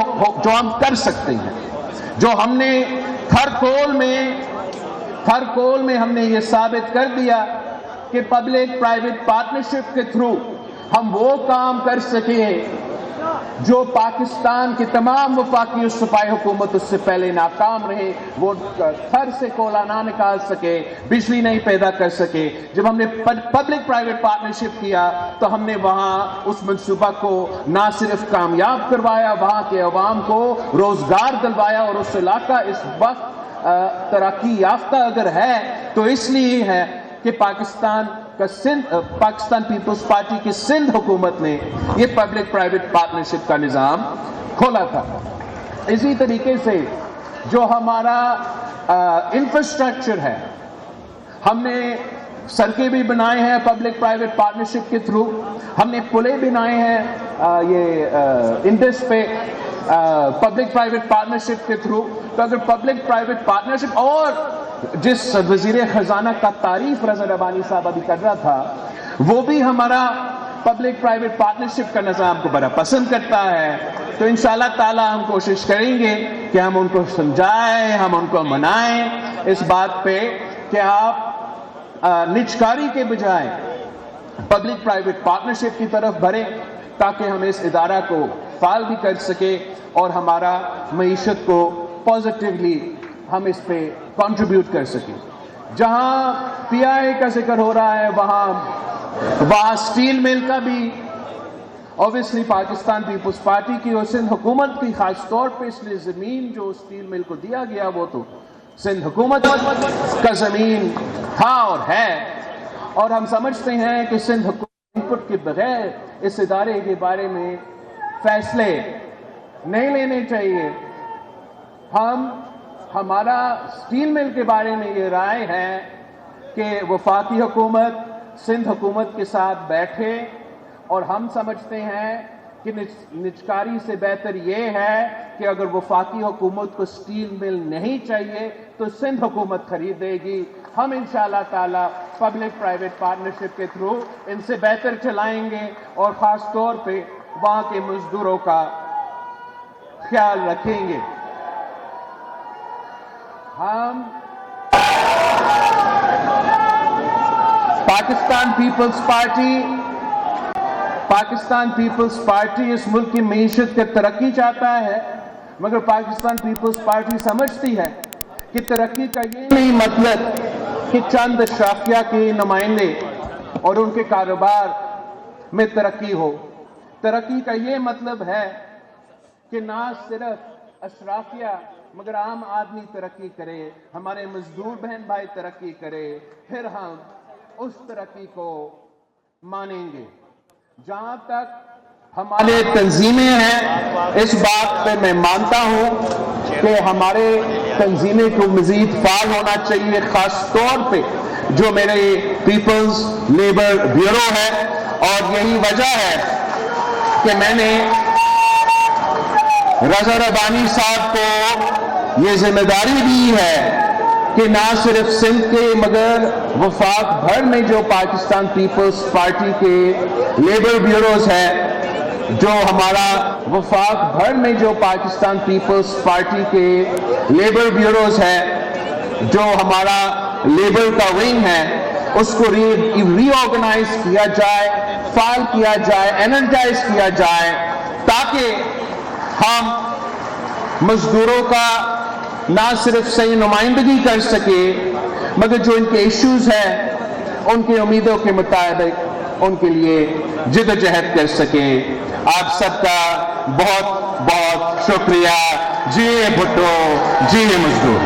S2: हम कर सकते हैं, जो हमने खरकोल में हमने ये साबित कर दिया कि पब्लिक प्राइवेट पार्टनरशिप के थ्रू हम वो काम कर सके जो पाकिस्तान के तमाम वफाकी सूबाई हुकूमत उससे पहले नाकाम रहे। वो घर से कोयला ना निकाल सके, बिजली नहीं पैदा कर सके। जब हमने पब्लिक प्राइवेट पार्टनरशिप किया तो हमने वहाँ उस मंसूबा को ना सिर्फ कामयाब करवाया, वहाँ के अवाम को रोजगार दिलवाया और उस इलाका इस वक्त तरक्की याफ्ता अगर है तो इसलिए है कि पाकिस्तान पीपल्स पार्टी की सिंध हुकूमत ने ये पब्लिक प्राइवेट पार्टनरशिप का निज़ाम खोला था। इसी तरीके से जो हमारा इंफ्रास्ट्रक्चर है, हमने सड़कें भी बनाए हैं पब्लिक प्राइवेट पार्टनरशिप के थ्रू, हमने पुलें बनाए हैं ये इंडस पे पब्लिक प्राइवेट पार्टनरशिप के थ्रू। तो अगर पब्लिक प्राइवेट पार्टनरशिप और जिस वजीर खजाना का तारीफ रज़ा रबानी साहब अभी कर रहा था, वो भी हमारा पब्लिक प्राइवेट पार्टनरशिप का निज़ाम को बड़ा पसंद करता है। तो इंशाअल्लाह ताला हम कोशिश करेंगे कि हम उनको समझाएं, हम उनको मनाएं इस बात पे कि आप निजकारी के बजाय पब्लिक प्राइवेट पार्टनरशिप की तरफ बढ़ें, ताकि हम इस इदारा को फाल भी कर सके और हमारा मईशत को पॉजिटिवली हम इस पे कंट्रीब्यूट कर सके। जहां पीआई का जिक्र हो रहा है वहां स्टील मिल का भी ऑब्वियसली पाकिस्तान पीपल्स पार्टी की और सिंध हुकूमत की, खास तौर पे इसलिए ज़मीन जो स्टील मिल को दिया गया वो तो सिंध हुकूमत का ज़मीन था और है, और हम समझते हैं कि सिंध हुकूमत इनपुट के बगैर इस इदारे के बारे में फैसले नहीं लेने चाहिए। हमारा स्टील मिल के बारे में ये राय है कि वफाकी हुकूमत सिंध हुकूमत के साथ बैठे, और हम समझते हैं कि निचकारी से बेहतर ये है कि अगर वफाकी हुकूमत को स्टील मिल नहीं चाहिए तो सिंध हुकूमत खरीदेगी। हम इंशाअल्लाह ताला पब्लिक प्राइवेट पार्टनरशिप के थ्रू इनसे बेहतर चलाएंगे और ख़ास तौर पे वहाँ के मजदूरों का ख्याल रखेंगे। हम पाकिस्तान पीपल्स पार्टी इस मुल्क की मईशत की तरक्की चाहता है, मगर पाकिस्तान पीपल्स पार्टी समझती है कि तरक्की का ये नहीं मतलब कि चंद अशराफिया के नुमाइंदे और उनके कारोबार में तरक्की हो। तरक्की का ये मतलब है कि ना सिर्फ अशराफिया मगर आम आदमी तरक्की करे, हमारे मजदूर बहन भाई तरक्की करे, फिर हम उस तरक्की को मानेंगे। जहां तक हमारे तंजीमें हैं, इस बात पे मैं मानता हूं कि हमारे तंजीमें को मजीद फाल होना चाहिए, खास तौर पे जो मेरे पीपल्स लेबर ब्यूरो है, और यही वजह है कि मैंने रजा रबानी साहब को ये जिम्मेदारी दी है कि ना सिर्फ सिंध के मगर वफाक भर में जो पाकिस्तान पीपल्स पार्टी के लेबर ब्यूरोज हैं, जो हमारा वफाक भर में जो पाकिस्तान पीपल्स पार्टी के लेबर ब्यूरोज हैं, जो हमारा लेबर का विंग है, उसको रीऑर्गेनाइज किया जाए, फाल किया जाए, एनर्जाइज किया जाए, ताकि हम मजदूरों का ना सिर्फ सही नुमाइंदगी कर सके मगर जो इनके इश्यूज हैं उनकी उम्मीदों के मुताबिक उनके लिए जिद्दोजहद कर सके। आप सबका बहुत बहुत शुक्रिया। जिए भुट्टो, जिए मजदूर।